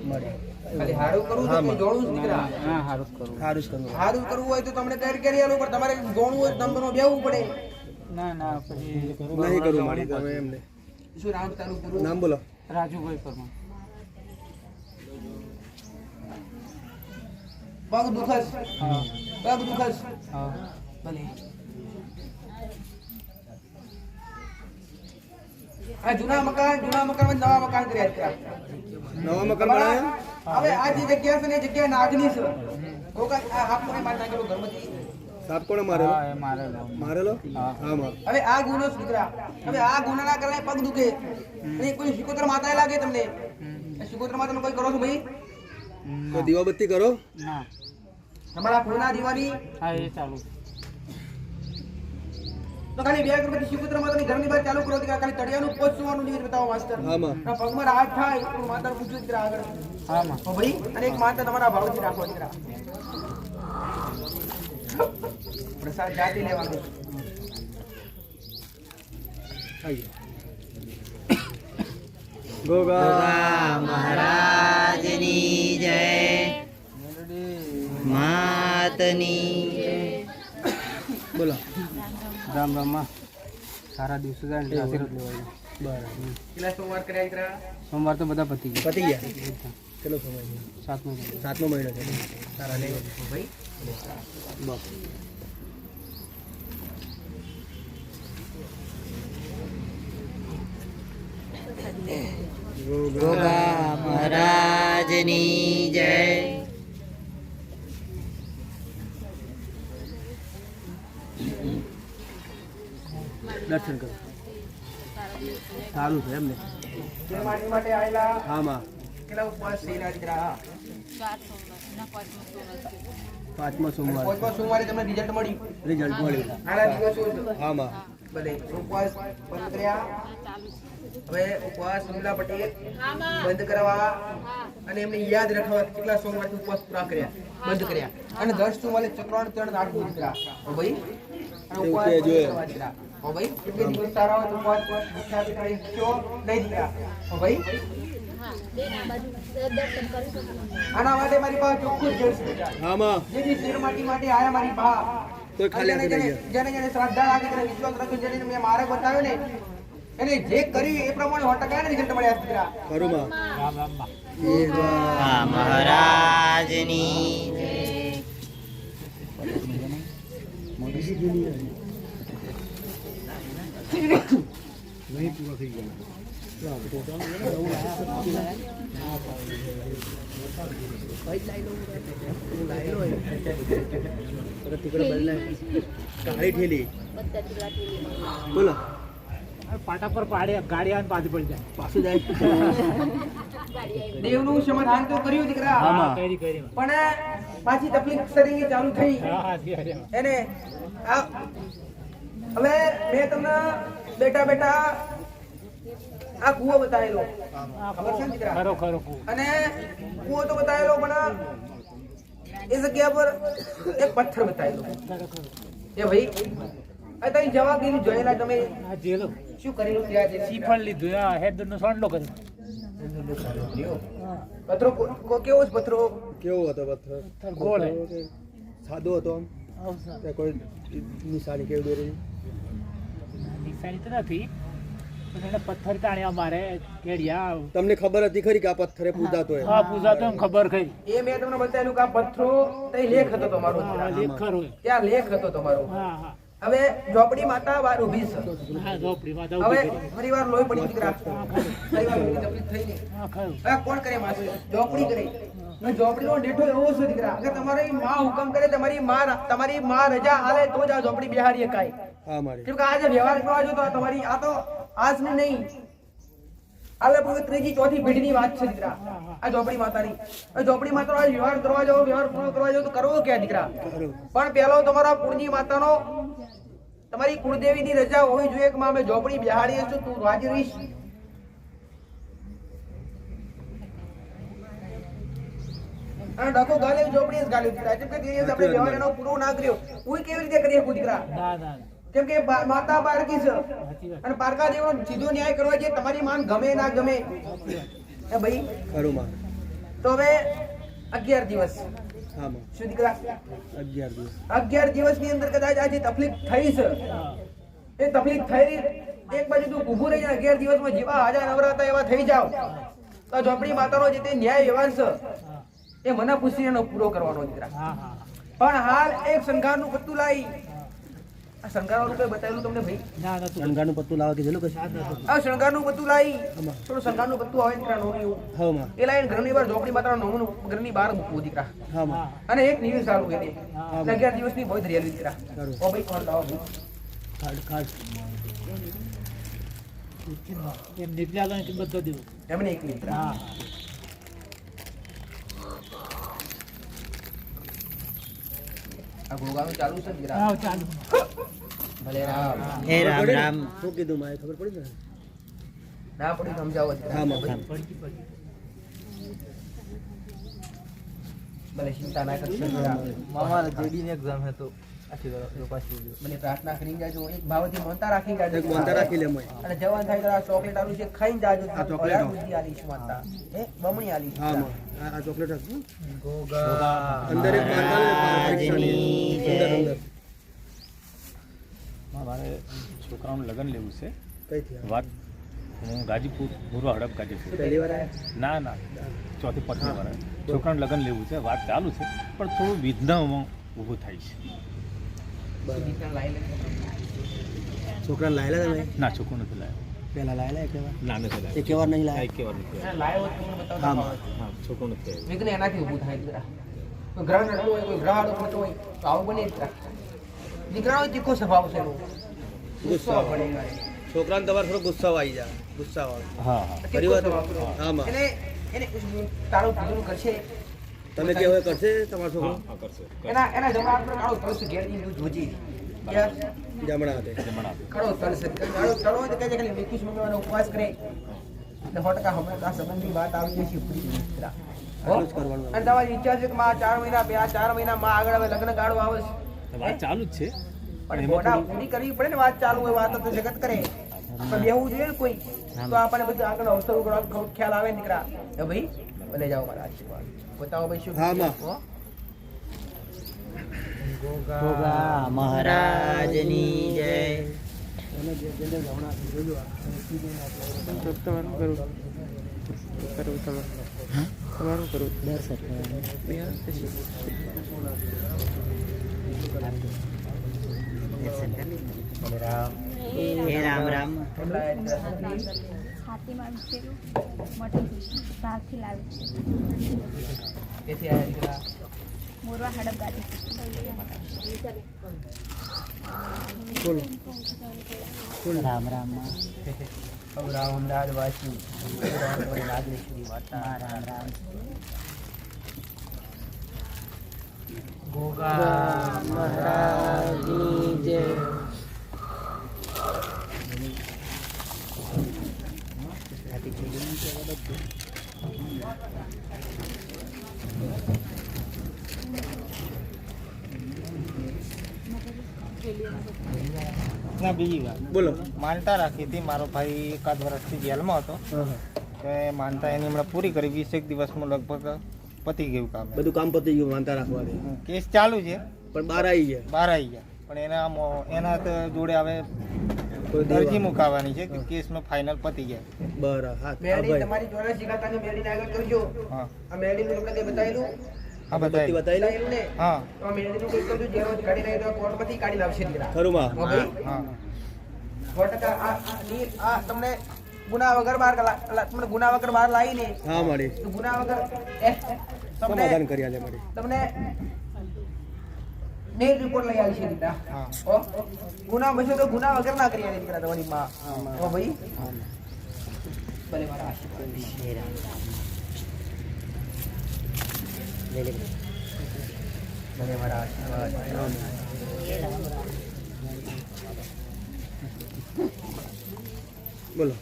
ખાલી હારું કરવું છે કે જોડવું છે દીકરા? હા હારું જ કરવું. સારું જ કરવું. હારું કરવું હોય તો તમને કરી આલું પણ તમારે જોડવું હોય તો તમને બેહવું પડે. ના ના પછી નહીં કરવું મારી તમે એમને. શું નામ તારું પૂરું? નામ બોલો. રાજુભાઈ પરમાર. પગ દુખસ? હા પગ દુખસ? હા ભલે. આ જૂના મકાનમાં નવા મકાન કર્યા છે. નવા મકાન બનાવ્યા? હવે આ જે જગ્યા છે ને એ જગ્યા નાગની છે. કોકા આ હાફ કોને મારી નાખેલો ઘરમાંથી? સાપ કોણે મારેલો? હા એ મારેલો. મારેલો? હા માર. હવે આ ગુનો છે દીકરા. હવે આ ગુનાના કારણે પગ દુખે અને કોઈ શિકોતર માતાએ લાગે તમને. શિકોતર માતાનું કોઈ કરો છો ભાઈ? તો દીવાબત્તી કરો? ના તમારા ફૂલના દીવાની હા એ ચાલુ. તો ખાલી બે અગરબત્તી શિકોતર માતાની ઘરની બહાર ચાલુ કરો દીકરા. ખાલી તળિયાનું પોચ સુવાનું નિવેદ બતાવો માસ્ટર. હા માં. પગમાં રાહત થાય તો માતાને પૂછ્યું દીકરા આગળ. હા માં. તો ભાઈ અને એક માતા તમારા ભાવથી રાખો દીકરા. પ્રસાદ જાતે લેવાનો. ગોગા મહારાજની જય. માતની બોલો. રામ રામ માં. સારા દિવસો જાય ને આશીર્વાદ લેવાય. બરાબર. કેટલા સોમવાર કર્યા દીકરા? સોમવાર તો બધા પતી ગયા. પતી ગયા? કેટલો સમય છે? 7મો મહિનો. 7મો મહિનો છે. સારા લે ભાઈ બસ. ગોગા મહારાજની જય. દર્શન કરો. સારું છે એમને તે માટે આવેલા હા માં કેટલા ઉપવાસ થયેલા દીકરા? 5મા સોમવાર પાંચમા સોમવારે તમને રિઝલ્ટ મળ્યું? રિઝલ્ટ મળ્યું આના દિવસો હા માં ભલે ઉપવાસ બંધ કર્યા. હવે ઉપવાસ વિમલા પટેલ બંધ કરવા અને એમને યાદ રાખવા કેટલા સોમવારથી ઉપવાસ પૂરા કર્યા, બંધ કર્યા અને 10 સોમવારે ચક્રણ ત્રણ રાખવું દીકરા. હો ભાઈ અને ઉપવાસ બંધ કરવા દીકરા. હો ભાઈ કેટલે દિવસ સારા હોય તો ઉપવાસ ભૂખ્યા દીકરા શીખ્યો નહીં દીકરા. હો ભાઈ આના માટે મારી પાસે ચોખ્ખું જ જશે દીકરા. હા માં જેની શેરમાટી માટે આયા મારી બા કોઈ ખાલી હાથે નહીં જેને જેને શ્રદ્ધા રાખી જેને વિશ્વાસ રાખ્યો જેને મેં માર્ગ બતાવ્યો ને એને જે કર્યું એ પ્રમાણે 100% રિઝલ્ટ મળ્યા દીકરા. ખરું માં હા મહારાજની કાળી ઠેલી બોલો પાટા પર પાડે ગાડી આવીને પાછી પડી જાય પાછું જાય દેવનું સમાધાન તો કર્યું દીકરા પણ પાછી તકલીફ શરીરની ચાલુ થઈ એને હવે મેં તમને બેટા બેટા આ કૂવો બતાવેલો ખબર છે ને દીકરા? અને કૂવો તો બતાવેલો પણ એ જગ્યા પર એક પથ્થર બતાવેલો એ ભાઈ અત્યારે જવાબ દીધું જોયેલા તમે શું કરેલું ત્યાં જઈને? શ્રીફળ લીધું હેદરનો સોંડલો કર્યો પથરો કેવો છે પથરો? કેવો હતો પથ્થર? ગોળ સાદો હતો આમ કે કોઈ નિશાની કેવી દોરી? નિશાની તો નથી પણ એને પથ્થર તાણ્યા મારે કેડિયા. તમને ખબર હતી ખરી કે આ પથ્થરે પૂજાતો હોય? હા પૂજાતો એમ ખબર ખરી. એ મેં તમને બતાવેલું કે આ પથ્થરો તે લેખ હતો તમારો લેખ ખરો ત્યાં લેખ હતો તમારો. હા હા હવે ઝોપડી માતા વાર ઊભી છે. હા ઝોપડી માતા હવે ઊભી કરી. ફરીવાર લોહી પડી દીકરા. ફરીવાર લોહી તકલીફ થઈ નહીં. હા ખરું. હવે કોણ કરે માસે? ઝોપડી કરે. અને ઝોપડીનો ડેઠો એવો છે દીકરા કે તમારી માં હુકમ કરે તમારી માં રજા હાલે તો જ આ ઝોપડી બિહારી એકાય. હા મારી કેમ કે આજે વ્યવહાર કરવા જો તો આ તમારી આ તો આજની નહીં આલે પૂરી ત્રીજી ચોથી પેઢીની વાત છે દીકરા આ ઝોપડી માતાની. ઝોપડી માતાનો આજ વ્યવહાર કરવા જાવ વ્યવહાર પૂરો કરવા જાવ તો કરવો ક્યાં દીકરા? પણ પહેલો તમારા કુળની માતાનો તમારી કુળદેવીની રજા હોવી જોઈએ કે અમે ઝોપડી બિહાડીએ છું તું રાજી રહીશ. અને ડકો ગાલે ઝોપડી જ ગાલ્યું દીકરા. જેમ કે તે દિવસે આપણે વ્યવહાર એનો પૂરો ના કર્યો કોઈ કેવી રીતે કરી શકું દીકરા? ના ના કેમ કે માતા પારકી છે અને પારકા દેવનો સીધો ન્યાય કરવો છે. તમારી માન ગમે ના ગમે એ ભાઈ ખરું માં. તો હવે 11 દિવસ હા માં શું દીકરા? 11 દિવસ ની અંદર કદાચ આ જે તકલીફ થઈ છે એ તકલીફ થઈ એક બાજુ તું ઊભું રહી જાય 11 દિવસમાં જેવા હાજા નવરાતા એવા થઈ જાવ તો ઝોપડી માતાનો જે તે ન્યાય વ્યવહાર છે એ મને પૂછીને પૂરો કરવાનો દીકરા. પણ હાલ એક શણગારનું પત્તું લાવી આ શણગારવાનું કઈ બતાવેલું તમને ભાઈ? શણગારનું પત્તું લાવવા કીધેલું કે આ શણગારનું પત્તું લાવી થોડું શણગારનું પત્તું આવે દીકરા નોનું હા માં એ લાવીને ઘરની બહાર ઝોપડી માતાના નોનું ઘરની બહાર મૂકવું દીકરા. હા માં અને એક નિવેશ સારું કે 11 દિવસની બહુ ધરેલી દીકરા. ઓ ભાઈ કોણ લાવો ખાડ એમ નિપજાલો બધો દિવસ એમને એક દીકરા. હા આ ગોગાનું ચાલુ છે દીકરા. હા ચાલુ. ભલે રામ. હે રામ રામ. શું કીધું મારે ખબર પડી ને? ના પડી સમજાવો દીકરા. હા માં ભલે ચિંતા ના કરશો દીકરા. हमारा जेडी ने एग्जाम है तो अच्छी तरह पास कीजिए. મને પ્રાર્થના કરીને જાજો એક ભાવથી મોનતા રાખી જાજો. એક મોનતા રાખી લે મોય. અને જવાન થાય તો આ ચોકલેટ આલું છે ખાઈને જાજો. આ ચોકલેટ બુદ્ધિ આલીશ મોનતા. એ બમણી આલીશ. હા માં આ ચોકલેટ રાખું गोगा અંદર એક અંદર મારે છોકરાનું લગ્ન લેવું છે. કઈ થી વાત હું ગાજીપુર પૂર્વ હડપ ગાજીપુર. પહેલી વાર આયા? ના ના ચોથી પાંચમી વાર આવ્યો. છોકરાનું લગ્ન લેવું છે. વાત ચાલુ છે પણ થોડું વિઘ્નમાં ઊભું થાય છે. છોકરાને લાયેલા તમે? ના છોકરું નથી લાવ્યો. પહેલા લાયેલા એક વાર? ના નથી લાવ્યો. એક વાર નહીં લાયા? એક વાર નથી લાવ્યો. લાયો તો મને બતાવો. હા માં હા છોકરું નથી આવ્યો. વિઘ્ન એનાથી ઊભું થાય દીકરા. કોઈ ગ્રહ નડતું હોય કોઈ ગ્રહ આડો થતો હોય તો આવું બને દીકરા. દીકરાનો તીખો સ્વભાવ છે એનો. ગુસ્સો પડે છોકરાને તમારે થોડો ગુસ્સો આવી જાય, ગુસ્સા વાળો. હા હા ખરી વાત. હા માં એને તારું કીધું કરશે. તમે કે હવે કરશે તમારો છોકરો? એના જમણા પર કાળો તળસ ઘેર દીધું જોજી. જમણા હાથે. કાળો તળસ કાળો હોય તો કહે છે ખાલી 21 મંગળવારનો ઉપવાસ કરે એટલે 100% હમણાં આ સંબંધની વાત આવી જશે પૂરી મિત્રા. અને તમારી ઈચ્છા છે કે માં 4 મહિના 4 મહિનામાં આગળ હવે લગ્ન ગાળો આવે છે. વાત ચાલુ જ છે પણ મોટા પૂરી કરવી પડે ને. વાત ચાલુ હોય વાત તો જગત કરે પણ બેહવું જોઈએ ને કોઈ તો આપણને બધું આગળ અવસરો ખ્યાલ આવે નીકળા. ભાઈ ભલે જાઓ મારા આશીર્વાદ. બતાવો ભાઈ શું? હા માં ગોગા મહારાજની જય. રામ રામ. હાથીમાં વિચેરું મટન બહારથી લાવ્યું છે. કેથી આયા દીકરા? મોરવા હડપ ગાડી. રામ રામ. રામ અમદાવાદ વાસી નાગેશ્વરી માતા. રામ રામ. ગોગા મહારાજની જય. ના બીજી વાત બોલો. માનતા રાખી હતી. મારો ભાઈ એકાદ વર્ષથી જેલમાં હતો તો એ માનતા એની હમણાં પૂરી કરી. 20 દિવસમાં લગભગ પતી ગયું કામ. બધું કામ પતી ગયું માનતા રાખવાથી. કેસ ચાલુ છે પણ બહાર આવી ગયા. પણ એના જોડે હવે અરજી મુકાવવાની છે કે કેસનો ફાઇનલ પતી જાય. બરાબર. હા મેરડી તમારી જોડે શિકાતાને મેરડીને આગળ કરજો. હા આ મેરડીનું તમને તે બતાવેલું? હા બતાવેલું ને હા. તો મેરડીનું કોઈ કરજો જે રોજ કાઢી લઈ તો કોર્ટમાંથી કાઢી લાવશે દીકરા. ખરું માં. હા ભાઈ. હા 100% આ તમને ગુના વગર બહાર લાવીને હા મળી તો ગુના વગર સમાધાન કરી આલે મળી. તમને મેલ રિપોર્ટ લઈ આવી છે દીકરા. ગુના બસો તો ગુના વગર ના કરી આલે દીકરા તમારી માં. હો ભાઈ ભલે મારા આશીર્વાદ. ભલે મારા આશીર્વાદ. બોલો.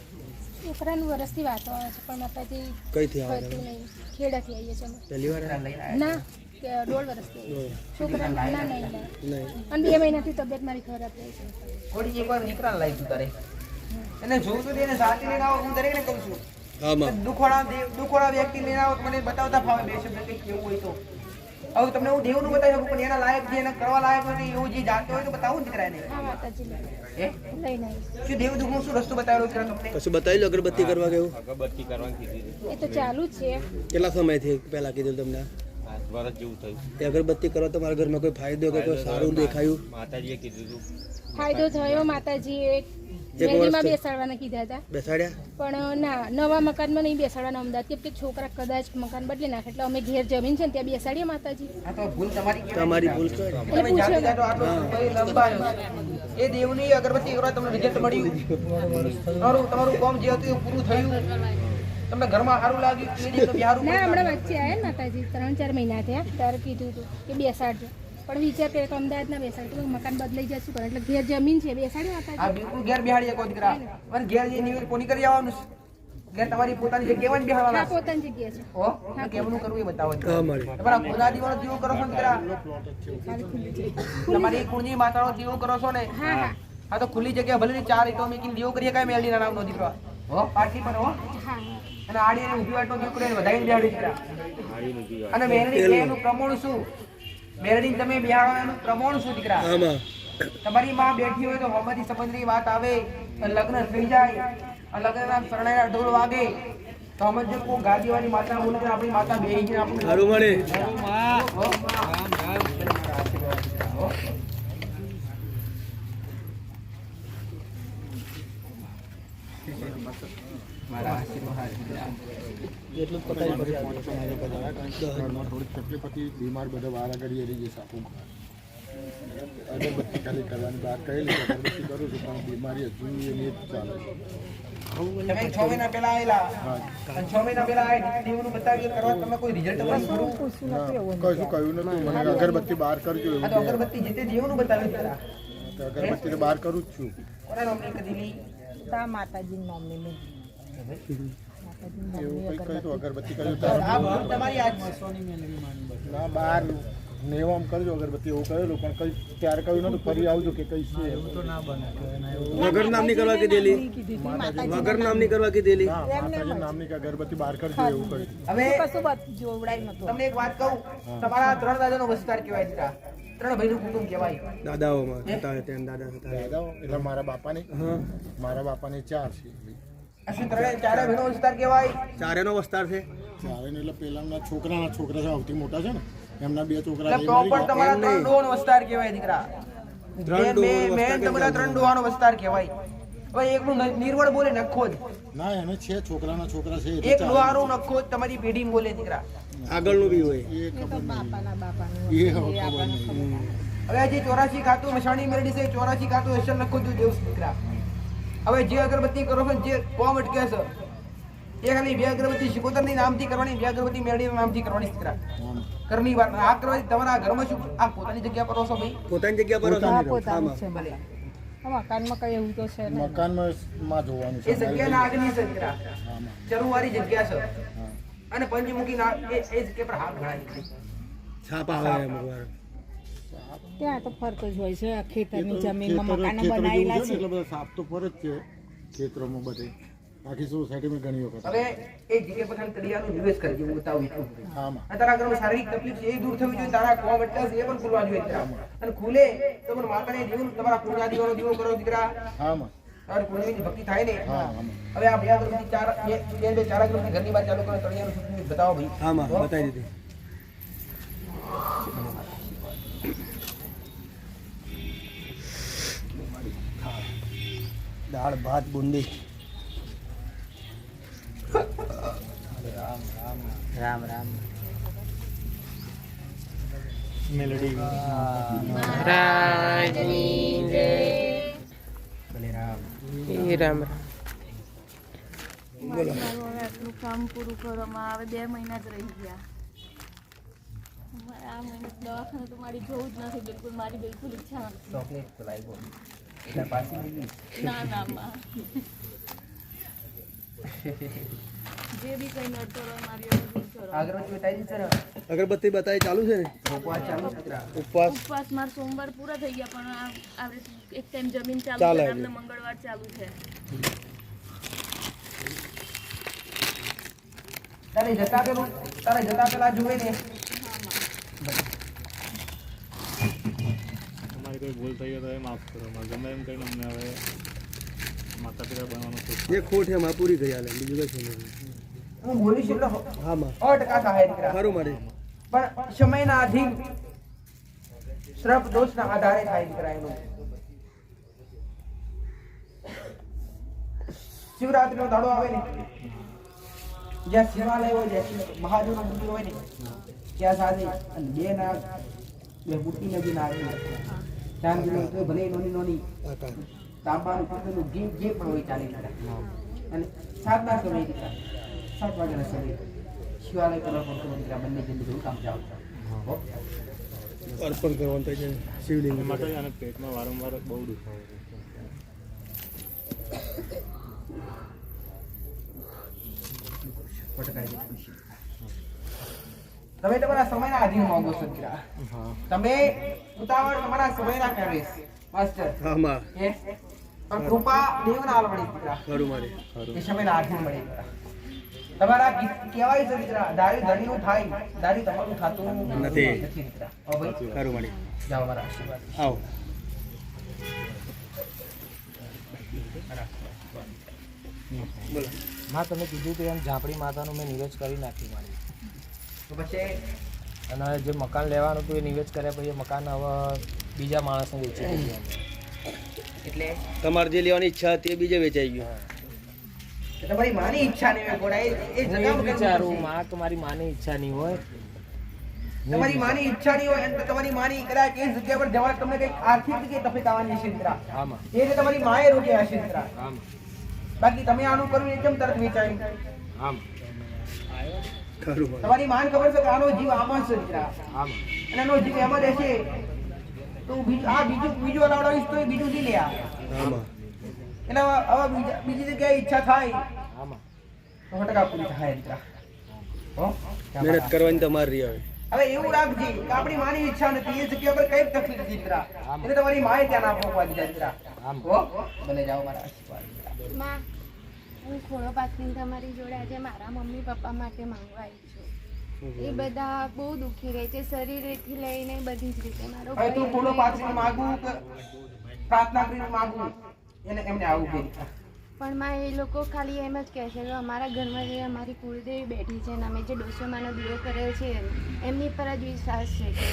છોકરાનું વરસથી વાતો આવે છે પણ માતાજી કઈથી આવે? થતું નહીં. ખેડાથી આવીએ છીએ અમે. પહેલી વાર ના કે 1.5 વર્ષથી આવીએ. છોકરા નાના નહીં નહીં. અને 2 મહિનાથી તબિયત મારી ખરાબ થઈ છે. થોડી એકવાર દીકરાને લાવી તું તારે એને જોઉં તો એને સાથે લઈને આવો. હું દરેકને કહું છું હા માં. દુખવાળા વ્યક્તિ લઈને આવો મને બતાવતા ફાવે બે શબ્દ કંઈક કેવું હોય તો. હવે તમને હું દેવનું બતાવી શકું પણ એના લાયક જે એને કરવા લાયક હોય એવું જે જાણતો હોય તો બતાવું દીકરા એને. હા માતાજી હે લઈને આવી. શું દેવ દુઃખનો શું રસ્તો બતાવેલો છે તમને? કશું બતાવી લો. અગરબત્તી કરવા કેવું? અગરબત્તી કરવાની કીધી એ તો ચાલુ જ છે. કેટલા સમયથી પહેલા કીધું તમને? 5 વર્ષ જેવું થયું. એ અગરબત્તી કરો તમારા ઘરમાં કોઈ ફાયદો કે કોઈ સારું દેખાયું? માતાજીએ કીધું હતું. ફાયદો થયો. માતાજીએ મેરડીમાં બેસાડવાના કીધા હતા બેસાડ્યા પણ ના નવા મકાનમાં નહીં બેસાડવાના અમદાવાદ કેમ કે છોકરા કદાચ મકાન બદલી નાખે એટલે અમે ઘેર જમીન છે ને ત્યાં બેસાડીએ માતાજી. આ તો ભૂલ તમારી તમારી ભૂલ છે. તમે જાતે જાતો આટલો સમય લંબાયો એ દેવની અગરબત્તી કરવા તમને રિઝલ્ટ મળ્યું. તમારું કામ જે હતું એ પૂરું થયું. તમને ઘરમાં સારું લાગ્યું એ દેવનું બિહારું. ના હમણાં વચ્ચે આવ્યા ને માતાજી 3-4 મહિના થયા ત્યારે કીધું હતું કે બેસાડજો પણ વિચાર કર્યો કે અમદાવાદ ના બેસાડ તો મકાન બદલાઈ જશું પણ એટલે ઘેર જમીન છે બેસાડી માતાજી. આ બિલકુલ ઘેર બેહાડી શકો દીકરા. પણ ઘેર જે નિવેદ કોની કરી આવવાનું છે? ઘેર તમારી પોતાની જગ્યામાં જ બેહાડવાના હા પોતાની જગ્યા છે. હો કેમનું કરવું એ બતાવો. હા મળી. તમારા ખુદા દીવાનો દીવો કરો છો ને દીકરા? તમારી કુળની માતાનો દીવો કરો છો ને? હા હા હા તો ખુલ્લી જગ્યા ભલે 4 ઈટો મેકીને દીવો કરીએ કાંઈ મેળીના નામનો દીકરો. હો પાટલી પર હો હા અને આડી અને ઊભી વાટનો દીકરો એને વધારીને બેહાડી દીકરા. અને મેરડી એનું પ્રમાણ શું? મેરડી તમે બિહાડો એનું પ્રમાણ શું દીકરા? આમાં તમારી માં બેઠી હોય તો હોમાંથી સંબંધની વાત આવે લગ્ન થઈ જાય લગ્નના શરણાઈના ઢોલ વાગે તો સમજો કોઈ ગાદીવાળી માતા બોલે આપણી માતા બેહી ગઈ આપણું સારું મળે. મારા આશીર્વાદ એટલું પતાવી પછી થોડીક તકલીફ હતી. બીમાર બધા વારા કરીએ રહી જશે આખું. અગરબત્તી ખાલી કરવાની વાત કરેલી છે, અગરબત્તી કરું છું પણ બીમારી હજુ એની જ ચાલે છે. તમે 6 મહિના પહેલા આવેલા અને 6 મહિના પહેલા દેવનું બતાવ્યું કરવા તમે કોઈ રિઝલ્ટ કશું કહ્યું નતું મને અગરબત્તી બહાર કરજો એવું. આ તો અગરબત્તી જે તે દેવનું બતાવ્યું પહેલા તો અગરબત્તી તો બહાર કરું જ છું. કોના નામની કદીલી તા માતાજીનું નામ ને મેં એવું કંઈ કહ્યું તો અગરબત્તી કર્યું આ ભૂલ તમારી આજ ના બહાર નેવામ કરજો અગરબત્તી એવું કહેલું પણ કઈ ત્યારે કહ્યું નતું ફરી આવજો કે કઈ છે વગર નામની કરવા કીધેલી, વગર નામની કરવા કીધેલી. માતાજી નામની કે અગરબત્તી બહાર કરજો એવું કહ્યું. હવે કશું જોવડાય નતું. તમને એક વાત કહું, તમારા 3 દાદાનો વિસ્તાર કહેવાય દીકરા, 3 ભાઈનું કુટુંબ કહેવાય. દાદાઓમાં હતા ત્યાં દાદા હતા. દાદાઓ એટલે મારા બાપાને 4 છે. અસી 4 ભાઈનો વિસ્તાર કહેવાય. 4 વિસ્તાર છે. 4 એટલે પેલાના છોકરા છે સૌથી મોટા છે ને એમના 2 છોકરા એટલે પ્રોપર તમારા 3 ડોહાનો વિસ્તાર કહેવાય દીકરા. મેન તમારા 3 ડોહાનો વિસ્તાર કહેવાય. હવે એકનું નિર્વળ બોલે નખો જ. ના એને છે છોકરાના છોકરા છે એક ડોહાનું નખો જ તમારી પેઢી બોલે દીકરા. આગળનું બી હોય એ ખબર બાપાનું એ ખબર નહીં. હવે જે 84 ખાતું મશાણી મેરડી છે 84 ખાતું એસલ નખો જ દેવ દીકરા. હવે જે અગરબત્તી કરો છો જે કોમ અટકે છે એ ખાલી 2 અગરબત્તી શિકોતરની નામથી કરવાની, 2 અગરબત્તી મેરડીના નામથી કરવાની દીકરા. ઘરની વાત આ કરવાથી તમારા ઘરમાં શું આ પોતાની જગ્યા પર છો ભાઈ? પોતાની જગ્યા પર પોતાનું છે ભલે. મકાનમાં કઈ એવું તો છે ને મકાનમાં જોવાનું એ છે જગ્યાના આગળની છે દીકરા, ચરુવારી જગ્યા છે અને પંચમુખી એ જગ્યા પર હાથ ગણાય. છાપ આવે એમ વાર. ત્યાં તો ફરતો જ હોય છે ખેતરની જમીનમાં મકાનો બનાવેલા છે એટલે બધા સાપ તો ફર જ છે ખેતરોમાં બધે આખી સોસાયટીમાં ઘણી વખત. હવે એ જગ્યા પર તળિયાનું નિવેશ કરજે, હું બતાવું છું. આમાં અને તારા ઘરમાં શારીરિક તકલીફ છે એ દૂર થવી જોઈએ, તારા કોમ એટલે એ પણ ખુલવા જોઈએ દીકરા. અને ખુલે તો પણ માતાને જીવન તમારા પૂર્ણા દીવાનો દીવો કરો દીકરા. આમાં તમારી પૂર્ણિમાની ભક્તિ થાય ને. હા હવે આ 2 અગરબત્તી 4 અગરબત્તી ઘરની બહાર ચાલુ કરો, તળિયાનું સૂચન બતાવો ભાઈ. આમાં બતાવી દીધી. દાળ ભાત બુંદી. રામ રામ મેલડી મહારાજની જય. ભલે રામ. રામ મારું આટલું કામ પૂરું કરવામાં આવે 2 મહિના જ રહી ગયા. આ મહિને દવાખાને તો મારી જવું જ નથી, બિલકુલ મારી બિલકુલ ઈચ્છા નથી. ચોકલેટ તો લાવ્યો એટલે પાછી લીધી. ના ના માં જે બી કઈ નડતો રહે મારી દૂર કરો. અગરબત્તી બતાવી દીધી છે ને? અગરબત્તી બતાવી ચાલુ છે ને? ઉપવાસ ચાલુ છે દીકરા. ઉપવાસ ઉપવાસ મારા સોમવાર પૂરા થઈ ગયા પણ આ એક ટાઈમ જમીન ચાલુ ચાલે છે, અમને મંગળવાર ચાલુ છે. તારે જતા પેલા જોવે ને તમારી કોઈ ભૂલ થઈ હોય તો એ માફ કરો. ગમે એમ કરીને અમને હવે માતા પિતા બનવાનો છે. જે ખોટ છે માં પૂરી કરી આલે, બીજું કઈ છે નહીં. હું બોલીશ એટલે હા માં 100% થાય દીકરા. ખરું મારે. પણ સમયના આધીન શ્રપ દોષના આધારે થાય દીકરા એનું. શિવરાત્રીનો દાડો આવે ને જ્યાં શિવાલય હોય, જ્યાં મહાદેવનું મંદિર હોય ને ત્યાં સાથે અને 2 નાગ બે મૂર્તિ નદી નાગ ચાંદીની તો ભલે નોની તાંબાનું પિત્તળનું જે પણ હોય ચાલે દીકરા. અને 7ના સમય દીકરા 7 વાગ્યાના સમય શિવાલય કરવા પડતો દીકરા. બંને જલ્દી કામ જાવ અર્પણ કરવાનું થાય છે શિવલિંગ માટે અને પેટમાં વારંવાર બહુ દુખાવો છે. તમે તમારા સમયના આધીન માંગો છો દીકરા. તમે ઉતાવળ તમારા સમયના કરે માસ્ટર. આમાં પણ કૃપા દેવના આલવડી દીકરા. ખરું મારે. એ સમયના આધીન મળે દીકરા. તમારા કહેવાય છે દીકરા, દારી ધણીનું થાય, દારી તમારું થતું નથી દીકરા. હો ભાઈ ખરું મારે. જાઓ મારા આશીર્વાદ. આવો. બોલો માં તમે કીધું તો એમ ઝાંપડી માતાનું મેં નિવેચ કરી નાખ્યું મારી. તો પછી અને જે મકાન લેવાનું હતું એ નિવેચ કર્યા પછી એ મકાન હવે બીજા માણસને વેચી દીધું. એટલે તમારે જે લેવાની ઈચ્છા હતી એ બીજે વેચાઈ ગયું. તમારી માની ઈચ્છા નહીં હોય ઘોડા, એ હું એ જ વિચારું માં કે મારી માની ઈચ્છા નહીં હોય તમારી માની ઈચ્છા નહીં હોય અને તમારી માની કદાચ એ જગ્યા પર જવા તમને કઈ આર્થિક રીતે તકલીફ આવવાની છે દીકરા. એ રીતે તમારી માએ રોક્યા હશે દીકરા. બાકી તમે આનું કરવું એકદમ તરત વિચાર્યું. તમારી માને ખબર છે કે આનો જીવ આમાં છે દીકરા, અને એનો જીવ એમાં રહેશે તો બીજું અલાવડાવીશ તો બીજું નહીં લે. એટલે હવે બીજી જગ્યાએ ઈચ્છા થાય તો 100% પૂરી થાય દીકરા. મહેનત કરવાની તમારી હવે. હવે એવું રાખજે કે આપણી માની ઈચ્છા નથી, એ જગ્યા પર કઈ તકલીફ નથી દીકરા, એટલે તમારી માએ ત્યાં ના પહોંચવા દીધા દીકરા. ભલે જાઓ મારા આશીર્વાદ. માં, હું ખોળો પાથરીને તમારી જોડે આજે મારા મમ્મી પપ્પા માટે માંગવા આવી છું. એ બધા બહુ દુઃખી રહે છે, શરીરેથી લઈને બધી જ રીતે. મારો હવે તું ખોળો પાથરીને માંગું કે પ્રાર્થના કરીને માંગું એમને આવું કે પણ માં એ લોકો ખાલી એમ જ કહે છે કે અમારા ઘરમાં જે અમારી કુળદેવી બેઠી છે અને અમે જે ડોસોમાનો દીવો કર્યો છે એમની પર જ વિશ્વાસ છે કે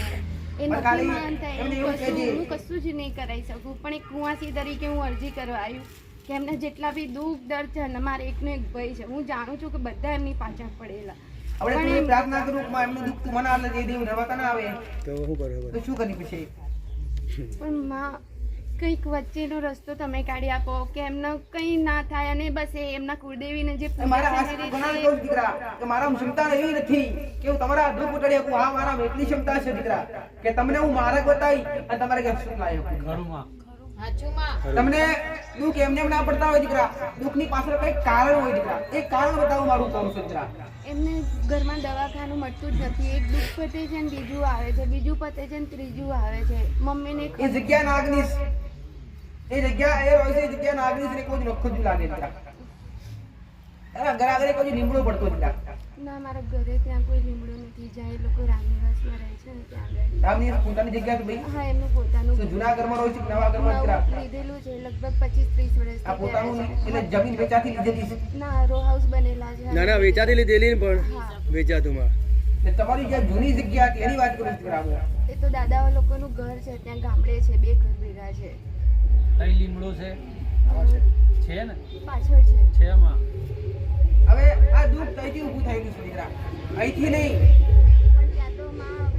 એ નથી માનતા. હું કશું જ નહીં કરાવી શકું, પણ એક કુંવાસી તરીકે હું અરજી કરવા આવ્યું કે એમને જેટલા બી દુઃખ દર્દ છે ને મારે એકનો એક ભય છે. હું જાણું છું કે બધા એમની પાછળ પડેલા. આપણે પ્રાર્થના કરું કે એમનું દુઃખ તું મના એટલે જે દેવ રવાતા ના આવે તો શું કરે તો શું કરી પછી? પણ માં કંઈક વચ્ચેનો રસ્તો તમે કાઢી આપો કે એમને કંઈ ના થાય અને બસ એમના કુળદેવીને જે મારા ક્ષમતા એવી નથી કે હું તમારા દુઃખ ઉટાડી શકું. હા, મારા એટલી ક્ષમતા છે દીકરા કે તમને હું માર્ગ બતાવી અને તમારે શું લાવી તમને દુઃખ એમને એમ ના પડતા હોય દીકરા, દુઃખની પાછળ કઈક કારણ હોય દીકરા. એક કારણ બતાવું મારું કહું છું દીકરા. એમને ઘરમાં દવાખાનું મળતું જ નથી. એક દુઃખ પતે છે ને બીજું આવે છે, બીજું પતે છે ને ત્રીજું આવે છે. મમ્મીને એ જગ્યા નાગની એ જગ્યા એ હોય છે, જગ્યા નાગની છે, કોઈ નખો જ લાગે દીકરા. ઘર આગળ કોઈ લીમડો પડતો દીકરા. ના, મારા ઘરે ત્યાં કોઈ લીમડો નથી. જ્યાં એ લોકો રામનિવાસમાં રહે છે ને ત્યાં આગળ. રામનિવાસ પોતાની જગ્યા છે ભાઈ? હા, એમનું પોતાનું. જૂના ઘરમાં રહે છે કે નવા ઘરમાં દીકરા? લીધેલું છે લગભગ 25-30 વર્ષ. આ પોતાનું એટલે જમીન વેચાતી લીધેલી છે? ના, રો હાઉસ બનેલા છે. ના ના, વેચાતી લીધેલી પણ વેચાતું માં. તમારી જે જૂની જગ્યા હતી એની વાત કરું દીકરા. એ તો દાદાઓ લોકોનું ઘર છે, ત્યાં ગામડે છે, 2 ઘર ભેગા છે. કઈ લીમડો છે ને પાછળ છે માં. હવે આ દુઃખ તઈથી ઊભું થયેલું છે દીકરા, અહીંથી નહીં.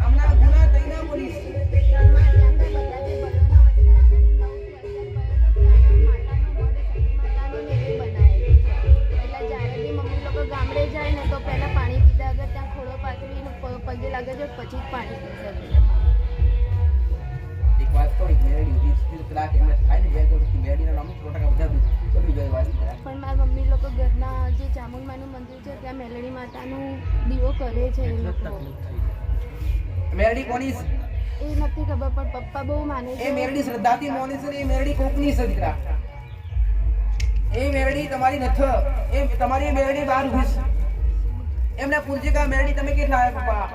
હમણાં ગુના તઈ ના બોલીશ. ગામડે જાય ને તો પહેલા પાણી પીતા આગળ ત્યાં ખોળો પાથરીને પગે લાગે છે, પછી જ પાણી પીતા. એક વાત તો એક મેરડી ઊભી પેલા કે એમને થાય ને બે તો મેરડીના નામ ટોટકા બધા બધી જોઈ વાત કરે. પણ મારા મમ્મી લોકો ઘરના જે ચામુંડમાનું મંદિર છે ત્યાં મેલડી માતાનું દીવો કરે છે. એ લોકો મેરડી કોની છે એ નથી ખબર, પણ પપ્પા બહુ માને છે. એ મેરડી શ્રદ્ધાથી માને છે. એ મેરડી કોકની છે દીકરા. એ મેરડી તમારી નથ, એ તમારી મેરડી બહાર ઊભી છે. એમને પૂછજે કે આ મેરડી તમે કેટલા આવ્યા પપ્પા?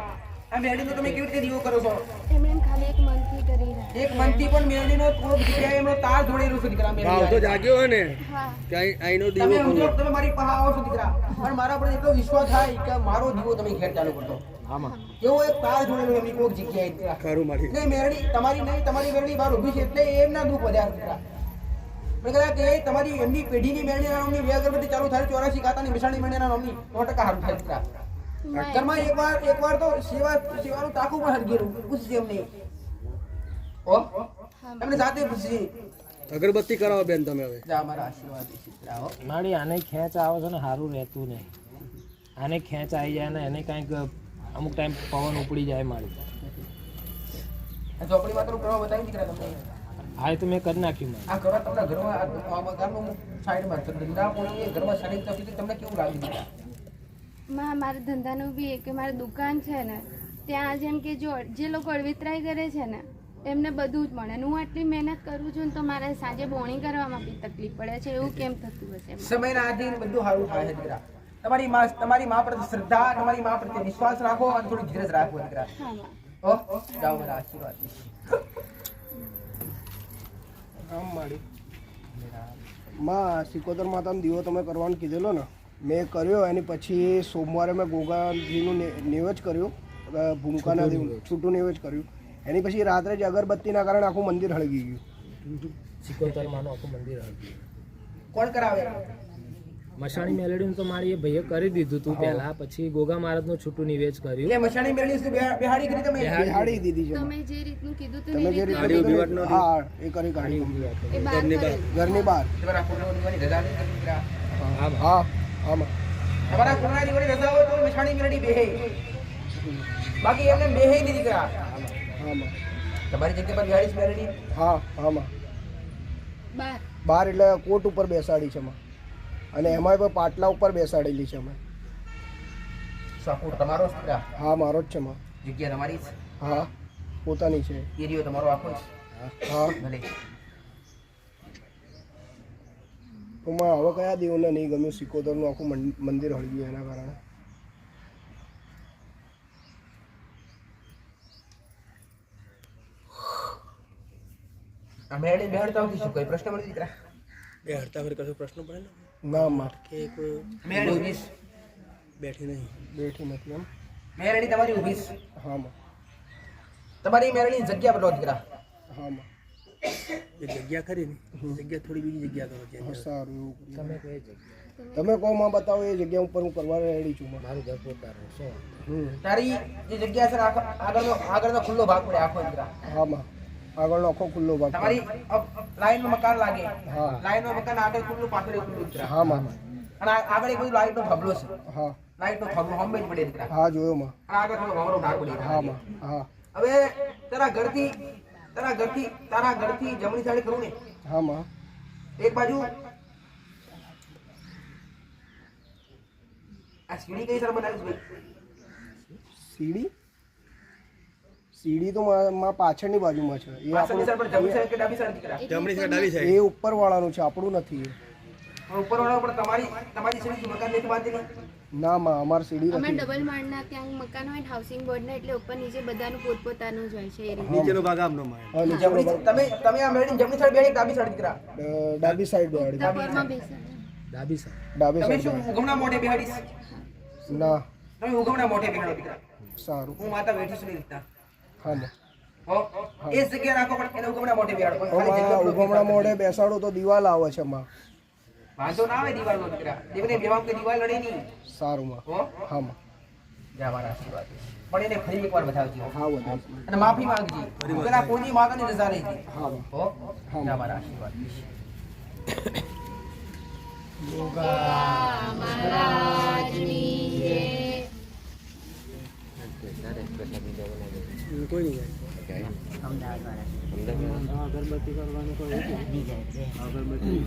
આ મેરડીનો તમે કેવી રીતે દીવો કરો છો? એમણે ખાલી એક મનથી કરી રહ્યા. એક મનથી પણ મેરડીનો થોડો જગ્યાએ એમનો તાર જોડેલો છે દીકરા. ભાવ તો જાગ્યો હોય ને કે આઈનો દીવો તમે તમે મારી પાસે આવો છો દીકરા, પણ મારા પર એટલો વિશ્વાસ થાય કે મારો દીવો તમે ઘેર ચાલુ કરતો. આમાં એવો એક તાર જોડેલો એમની કોક જગ્યાએ દીકરા. ખરું મારી નહીં મેરડી તમારી નહીં, તમારી મેરડી બહાર ઊભી છે એટલે એમના દુઃખ વધ્યા દીકરા. મેં કદાચ કે તમારી એમની પેઢીની મેરડીના નામની 2 અગરબત્તી ચાલુ થાય, 84 ગાતાની મિશાણી મેરડીના નામની 100% હારું થાય દીકરા. ઘરમાં એકવાર તો સેવાનું ટાંકું પણ હરગેલું પૂછજે એમને. એમને સાથે પૂછજે. અગરબત્તી કરાવો બેન તમે હવે. જા મારા આશીર્વાદ દીકરાઓ. મારી આને ખેંચ આવે છે ને સારું રહેતું નહીં. આને ખેંચ આવી જાય ને એને કાંઈક અમુક ટાઈમ પવન ઉપડી જાય મારી. ચોપડીમાં તો કરવા બતાવી દીકરા તમને. હા, એ તો મેં કરી નાખ્યું. આ કરવા તમને ઘરમાં સાઈડમાં ધંધા પોણી ઘરમાં શરીર તપી તમને કેવું લાગ્યું દીકરા? માં, મારા ધંધાનું બી કે મારી દુકાન છે ને ત્યાં જેમ કે જો જે લોકો અળવિતરાઈ કરે છે ને એમને બધું જ મળે. હું આટલી મહેનત કરું છું ને તો મારે સાંજે બોણી કરવામાં બી તકલીફ પડે છે. એવું કેમ થતું હશે? સમયના આધીન બધું સારું થાય છે દીકરા. તમારી મા પ્રત્યે શ્રદ્ધા, તમારી મા પ્રત્યે વિશ્વાસ રાખો અને થોડી ધીરજ રાખો દીકરા. જાઓ મારા આશીર્વાદ. માં, સિકોતર માતાનો દીવો તમે કરવાનું કીધેલો ને, મેં કર્યો. એની પછી સોમવારે મેં ગોગાજીનું નેવેજ કર્યું, ભૂમકાના છૂટું નેવેજ કર્યું. એની પછી રાત્રે જ અગરબત્તીના કારણે આખું મંદિર હળગી ગયું. સિકોતર માનું આખું મંદિર હળગી. કોણ કરાવે? મશાણી મેલડીનું તો મારી એ ભાઈએ કરી દીધું તું પહેલા, પછી ગોગા મહારાજનું છૂટું નિવેદ કર્યું. એટલે મશાણી મેળવી શું બેહાડી કરી તમે? બેહાડી દીધી છે. તમે જે રીતનું કીધું તું તમે જે રીતે હા એ કરી કાઢી ઘરની બહાર. તમારા કુળની રજા નહીં કરી દીકરા. હા આમાં તમારા કુળની વળી રજા હોય તો મશાણી મેળવી બેહે, બાકી એમને બેહે નહીં દીકરા. આમાં તમારી જગ્યા પર બેહાડી મેળવી? હા આમાં બહાર એટલે કોટ ઉપર બેસાડી છે અને એમાં પણ પાટલા ઉપર બેસાડેલી છે અમે. સપોર્ટ તમારો જ દીકરા? હા મારો જ છે જગ્યા તમારી જ? હા પોતાની છે. એરિયો તમારો આખો જ? હા ભલે. તો હવે કયા દેવને નહીં ગમ્યું સિકોતરનું આખું મંદિર હળગ્યું એના કારણે. મેળવી બેહાડતા હોતી શું કોઈ પ્રશ્ન મળે દીકરા? બેહડતા ફરી કશો પ્રશ્ન પડે ને? ના માં કે કોઈ મેળવી ઊભીશ? બેઠી નહીં. બેઠી નથી એમ. મેળવી તમારી ઊભીશ? હા માં. તમારી મેળવીની જગ્યા પર લો દીકરા. હા માં. એ જગ્યા ખરી ને, જગ્યા થોડી બીજી જગ્યા કરો છે. સારું એવું તમે કઈ જગ્યા તમે કહો માં બતાવો એ જગ્યા ઉપર હું કરવા રેડી છું. મારું ઘર પોતાનું શું તારી જે જગ્યા છે આગળનો ખુલ્લો ભાગ પડે આખો દીકરા. હા માં આગળનો આખો ખુલ્લો ભાગ તમારી લાઈનનું મકાન લાગે. હા લાઈનનું મકાન આગળ ખુલ્લું પાછળ ખુલ્લું દીકરા. હા માં. અને આગળ એક બધું લાઈટનો થબલો છે. હા લાઈટનો થબલો હંબે જ પડે દીકરા. હા જોયો માં. અને આગળ થોડો વાવરો ભાગ પડે. હા માં. હા હવે તારા ઘરથી જમણી સાઈડ કરું ને? હા માં. એક બાજુ આ સીડી કઈ સર બનાવીશ ભાઈ? સીડી તો માં પાછળની બાજુમાં છે. એ પાછળની સાઈડ પર જમણી સાઈડ કે ડાબી સાઈડ દીકરા? જમણી સાઈડ ડાબી સાઈડ. એ ઉપર વાળાનું છે, આપણું નથી. ઉપર વાળા પર તમારી સીડી મકાન નથી બાંધેલી? ના માં અમાર સીડી અમે નથી. ડબલ માળના ત્યાં મકાન હોય હાઉસિંગ બોર્ડ ના, એટલે ઉપર નીચે બધાનું પોતપોતાનું જ હોય છે એ રીતે. નીચેનો ભાગ આમનો માં. હા નીચેનો ભાગ. તમે આ મેળવી જમણી સાઈડ બેઠી ડાબી સાઈડ દીકરા? ડાબી સાઈડ બેહાડી. તપોરમાં બેસે. ડાબી સાઈડ. ડાબી તમે સાઈડ. શું ઉગમણા મોઢે બેહાડીશ? ના તમે ઉગમણા મોઢે બેહાડો દીકરા. સારું. હું માતા બેઠી છું રીતના. હા માં. એ જગ્યા રાખો પણ એને ઉગમણા મોઢે બેહાડો. ઉગમણા મોઢે બેસાડો તો દિવાલ આવે છે માં. વાંધો ના આવે દિવાલનો દીકરા. દેવને બેવામાં કે દિવાલ લડે નહીં. સારું માં. હા માં. જા મારા આશીર્વાદ. પણ એને ફરી એકવાર બતાવજો. હા વધારે. અને માફી માંગજી. પેલા કોની માતાની રજા લેજી. હા માં. જા મારા આશીર્વાદ. ગોગા મહારાજની જય. કોઈ નહીં જાય. અગરબત્તી કરવાનું કોઈ અગરબત્તી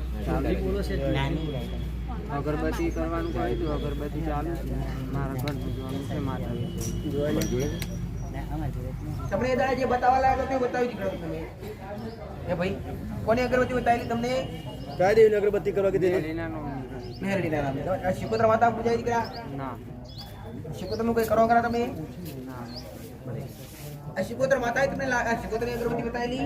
અગરબત્તી કરવાનું કોઈ હતું. અગરબત્તી ચાલુ છે મારા ઘર જોવાનું છે. માતા તમને એ દાડે જે બતાવવા લાગ્યો તે બતાવી દીકરા તમે. એ ભાઈ કોને અગરબત્તી બતાવેલી તમને? કયા દેવીને અગરબત્તી કરવા કીધી? મેરડીના નામે. આ શિકોતર માતા પૂજાય દીકરા? ના. શિકોતરનું કોઈ કરો કરા તમે? ના. આ શિકોતર માતાએ તમને આ શિકોતરની અગરબત્તી બતાવેલી?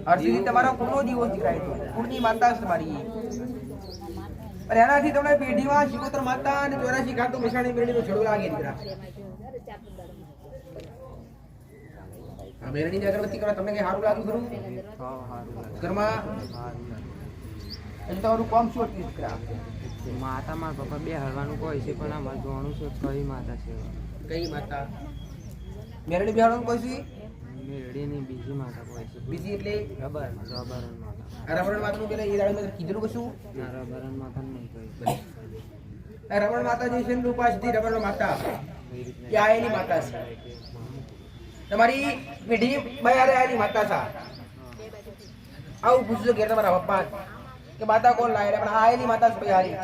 હરસિદ્ધિ તમારા કુળનો દિવસ દીકરા. કુળની માતા છે તમારી. અને એનાથી તમને પેઢીમાં શિકોતર માતા અને 84 ઘાટો મશાણી મેરડીનો છેડો લાગે દીકરા. આ મેરડીની અગરબત્તી કરવા તમને કઈ સારું લાગ્યું ખરું? ઘરમાં એટલે તમારું કામ શું હતું દીકરા? માતા મારા પપ્પા બે હળવાનું કોઈ છે પણ અમારે જોવાનું છે કઈ માતા છે. કઈ માતા? મેરડી બિહારવાનું કોઈ છે? મેરડીની બીજી માતા કોઈ છે. બીજી એટલે? રબરન માતા. આ રબરન માતાનું પેલા એ દાડે મેં કીધેલું કશું? ના રબરન માતા નહીં કોઈ. આ રબરન માતા જે છે રૂપા સીધી રબરન માતા એ આયેલી માતા છે. તમારી પેઢી બયારે આયેલી માતા છે. આવું પૂછજો કે તમારા પપ્પા કે માતા કોણ લાવે? પણ આયેલી માતા છે બિહારી.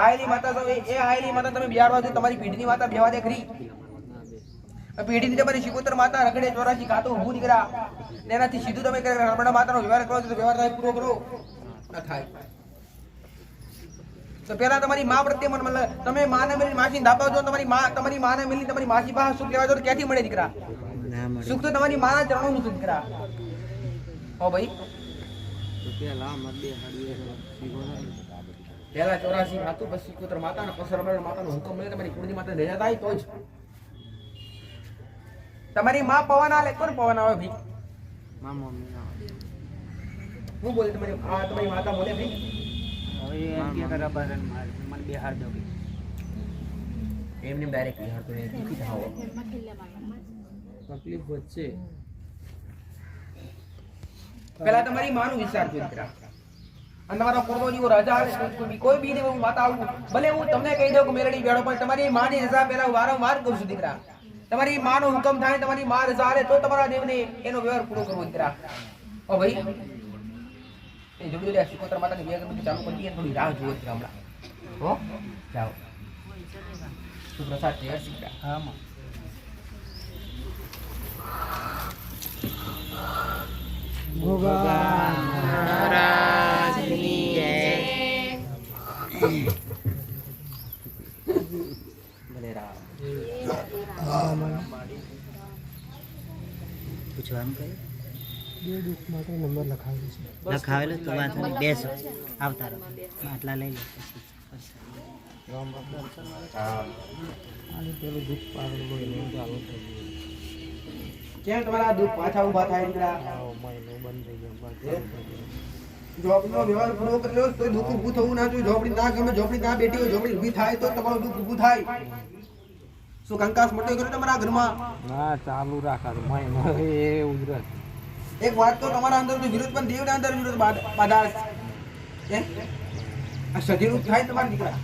આયેલી માતા તો એ આયેલી માતા તમે બિહારવા છો. તમારી પેઢીની માતા બેવા દે ખરી? પેઢીની તમારી શિકોતર માતા રગડે 84 કાતો ઊભું દીકરા. એનાથી સીધું તમે રમણા માતાનો વ્યવહાર કરો છો તો વ્યવહાર થાય પૂરો કરો ના થાય. તો પેલા તમારી માં પ્રત્યે મન તમે માને મેલી માસી ધાપા છો. તમારી માને મેલી તમારી માસી પાસે સુખ લેવા જો તો ક્યાંથી મળે દીકરા? સુખ તો તમારી માના ચરણોનું છે દીકરા. હો ભાઈ પેલા 84 માતું પછી શિકોતર માતા પછી રમણા માતાનો હુકમ મળે તમારી કુળની માતા રજા થાય તો જ. તમારી માં પવન આલે કોણ પવન આવે ભાઈ? માં મમ્મી ના. હું બોલે તમારી તમારી માતા બોલે ભાઈ હવે એમ કે બરાબર મને બિહાર દો એમને ડાયરેક્ટ બિહાર તો એ દુખી થાવ તકલીફ વચ્ચે પેલા તમારી માનું વિચાર જો દીકરા અને તમારો પૂર્વજીઓ રાજા આવે કોઈ બી દેવ માતા આવું ભલે હું તમને કહી દઉં કે મેરડી બેડો પણ તમારી માની રજા પેલા વારંવાર કહું છું દીકરા તમારી માનો હુકમ થાય તમારી માં રજા આવે તો તમારા દેવને એનો વ્યવહાર પૂરો કરવો દીકરા ઓ ભાઈ એ જોડે શિકોતર માતાની વેગ બધું ચાલુ કરી દઈએ થોડી રાહ જુઓ દીકરા હમણાં હો જાઓ સુપ્રસાદ તૈયાર દીકરા હા માં ભગવાન મહારાજની જય ભલે રામ પૂછવાનું કઈ બે દુઃખ માટે નંબર લખાવેલો છે લખાવેલો તો વાત નહીં બેસો આવતા રહો આટલા લઈ લો પેલું દુઃખ પાડેલું એનું ચાલુ થઈ કેમ તમારા દુઃખ પાછા ઉભા થાય દીકરા મહિનો બંધ થઈ ગયો જોબનો વ્યવહાર પૂરો કર્યો તો દુઃખ ઊભું થવું ના જોઈએ ઝોપડી ના ગમે ઝોપડી ના બેઠી હોય ઝોપડી ઊભી થાય તો તમારું દુઃખ ઊભું થાય શું કંકાસ મટો કર્યો તમારા ઘરમાં ના ચાલુ રાખા મહિનો એ ઉધરસ એક વાત તો તમારા અંદર તો વિરોધ પણ દેવના અંદર વિરોધ બાધા છે આ સધીનું થાય તમારા દીકરા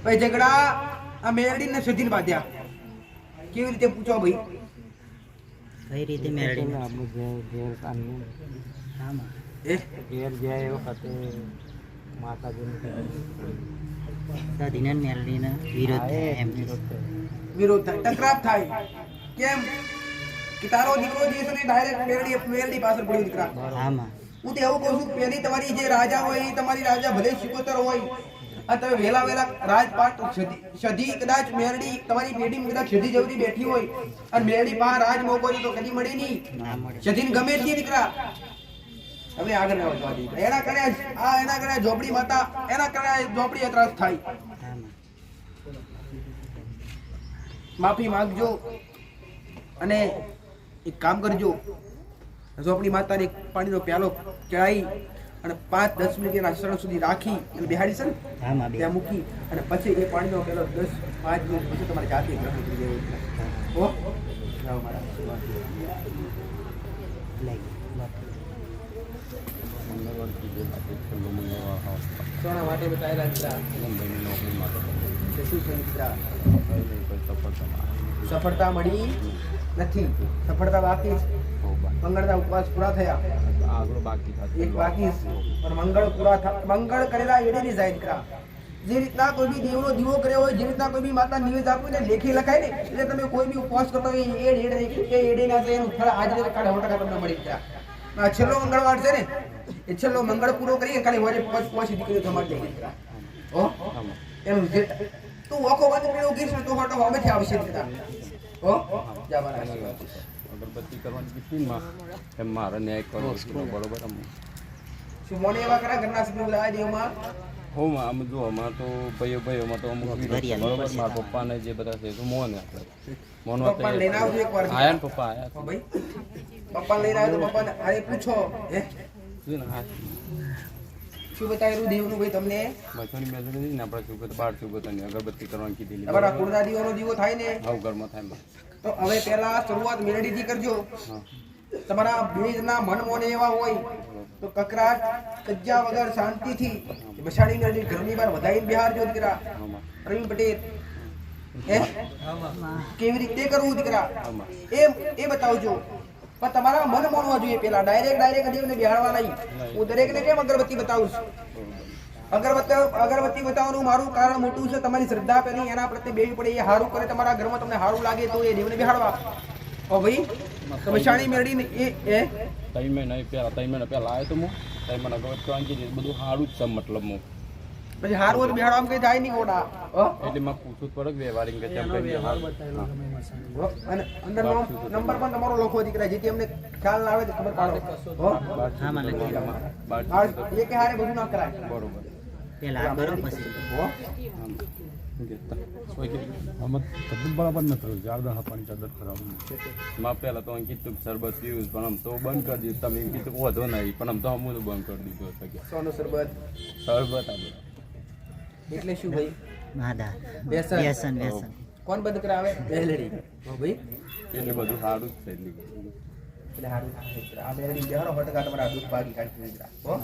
ભાઈ ઝઘડા આ મેરડીને સધીને બાંધ્યા કેવી રીતે પૂછો ભાઈ કઈ રીતે મેળવી આપણું ઘેર કાનનું હા માં ઘેર જાય એ વખતે માતાજીને સદીને મેળવીને વિરોધ થાય એમ વિરોધ થાય તકરાર થાય કેમ કે તારો દીકરો જે છે ને ડાયરેક્ટ મેરડી પાછળ પડ્યો દીકરા હા માં હું તો એવું કહું છું પેલી તમારી જે રાજા હોય એ તમારી રાજા ભલે શિકોતર હોય અને તમે વેલા રાજપાટ સધી કદાચ મેરડી તમારી પેઢી કદાચ સધી જવરી બેઠી હોય અને મેરડી પા રાજ મોકો તો કદી મળે નહીં સધીને ગમે છે દીકરા હવે આગળ આવવા દે એના કારણે ઝોપડી માતા એના કારણે ઝોપડી ત્રાસ થાય માફી માંગજો અને એક કામ કરજો ઝોપડી માતાને પાણીનો પ્યાલો ચડાવી અને 5-10 મિનિટ એના શરણ સુધી રાખી અને બેહાડી છે ને ત્યાં મૂકી અને પછી એ પાણીનો પેલો 10-5 મિનિટ પછી તમારે જાતે ગ્રહણ કરી દેવો ઓ જાઓ મારા સોના માટે બતાવેલા સફળતા મળી નથી સફળતા બાકી મંગળના ઉપવાસ પૂરા થયા એક બાકી પણ મંગળ કરેલા એડે ની જાય દીકરા જે રીતના કોઈ બી દેવનો દીવો કર્યો હોય જે રીતના કોઈ બી માતા નિવેદ આપ્યું ને લેખી લખાય ને એટલે તમે કોઈ બી ઉપવાસ કરતો હોય એડે ના થાય એનું ફળ આજે 100% તમને મળી ગયા આ છેલ્લો મંગળવાર છે ને એ છેલ્લો મંગળ પૂરો કરી ખાલી વારે પાંચ દીકરીઓ જમાડી દે દીકરા ઓ એનું રિઝલ્ટ તું ઓકો બંધ કર્યો ગીર તો ફોટો હમેથી આવશે દીકરા ઓ જા મારા અગરબત્તી કરવાની કિસ્મતમાં એમ મારે ન્યાય કરવો બરોબર શું મોને એવા કરા ઘરના સભ્યો લાવી દેવમાં હોમ આમ જો અમાર તો ભાઈઓમાં તો અમુક બરોબર મારા પપ્પાને જે બધા છે તો મોન આપણે મોનમાં પપ્પા લઈને આવજો એકવાર આયા ને પપ્પા આયા ભાઈ પપ્પા લઈને આવ્યો તો પપ્પાને આરે પૂછો હે શું બતાવ્યું દેવનું ભાઈ તમને મચોની મેજોની ને આપણે શું કરતા બાર શું કરતા ને અગરબત્તી કરવાની કીધી તમારા કુળના દીવાનો દીવો થાય ને આવ ઘરમાં થાય તો હવે પહેલા શરૂઆત મેલડીથી કરજો તમારા બીજના મન મોને એવા હોય તો કકરાટ કજ્જા વગર શાંતિથી બસાડીને ઘરની બહાર વધાઈને બિહારજો દીકરા પ્રવીણ પટેલ કેવી રીતે કરવું દીકરા એ બતાવજો પણ તમારા મન મોનવા જોઈએ પેલા ડાયરેક્ટ દેવને બિહારવા નહીં હું દરેકને કેમ અગરબત્તી બતાવું છું અગરબત્તી બતાવવાનું મારું કારણ મોટું છે તમારી શ્રદ્ધા પેલી એના પ્રત્યે બેવી પડે એ સારું કરે તમારા ઘરમાં તમને સારું લાગે તો એ દેવને બિહાડવા ઓ ભાઈ તમે શાણી મેળવીને એ 3 મહિના પહેલા આવ્યો તો હું 3 મહિના અગરબત્તી કરવાની કીધી બધું સારું જ છે મતલબ હું પછી હારું હોય બિહાડવા કઈ જાય નહીં ગોડા એટલે માં પૂછવું પડે વ્યવહારિક કે તેમ કઈ અને અંદર નંબર પણ તમારો લખો દીકરા જેથી અમને ખ્યાલ ના આવે તો ખબર પાડો હા મને એ કે હારે બધું ના કરાય બરોબર પેલા કરો પછી આમાં તદ્દન બરાબર ન થયું 4 દાડા પાણી ચાદર ખરાબ માં પહેલાં તો કીધું શરબત પીવું પણ આમ તો બંધ કરી દીધું તમે કીધું વધો નહીં પણ આમ તો અમુક બંધ કરી દીધું હતું સોનું શરબત શરબત આ એટલે શું ભાઈ માદા વ્યસન વ્યસન વ્યસન કોણ બંધ કરાવે બેલડી ભાઈ એટલે બધું સારું જ છે એટલે સારું આ બેલડી બેહારો 100% તમારા દૂધ ભાગી કાઢી દીધા હો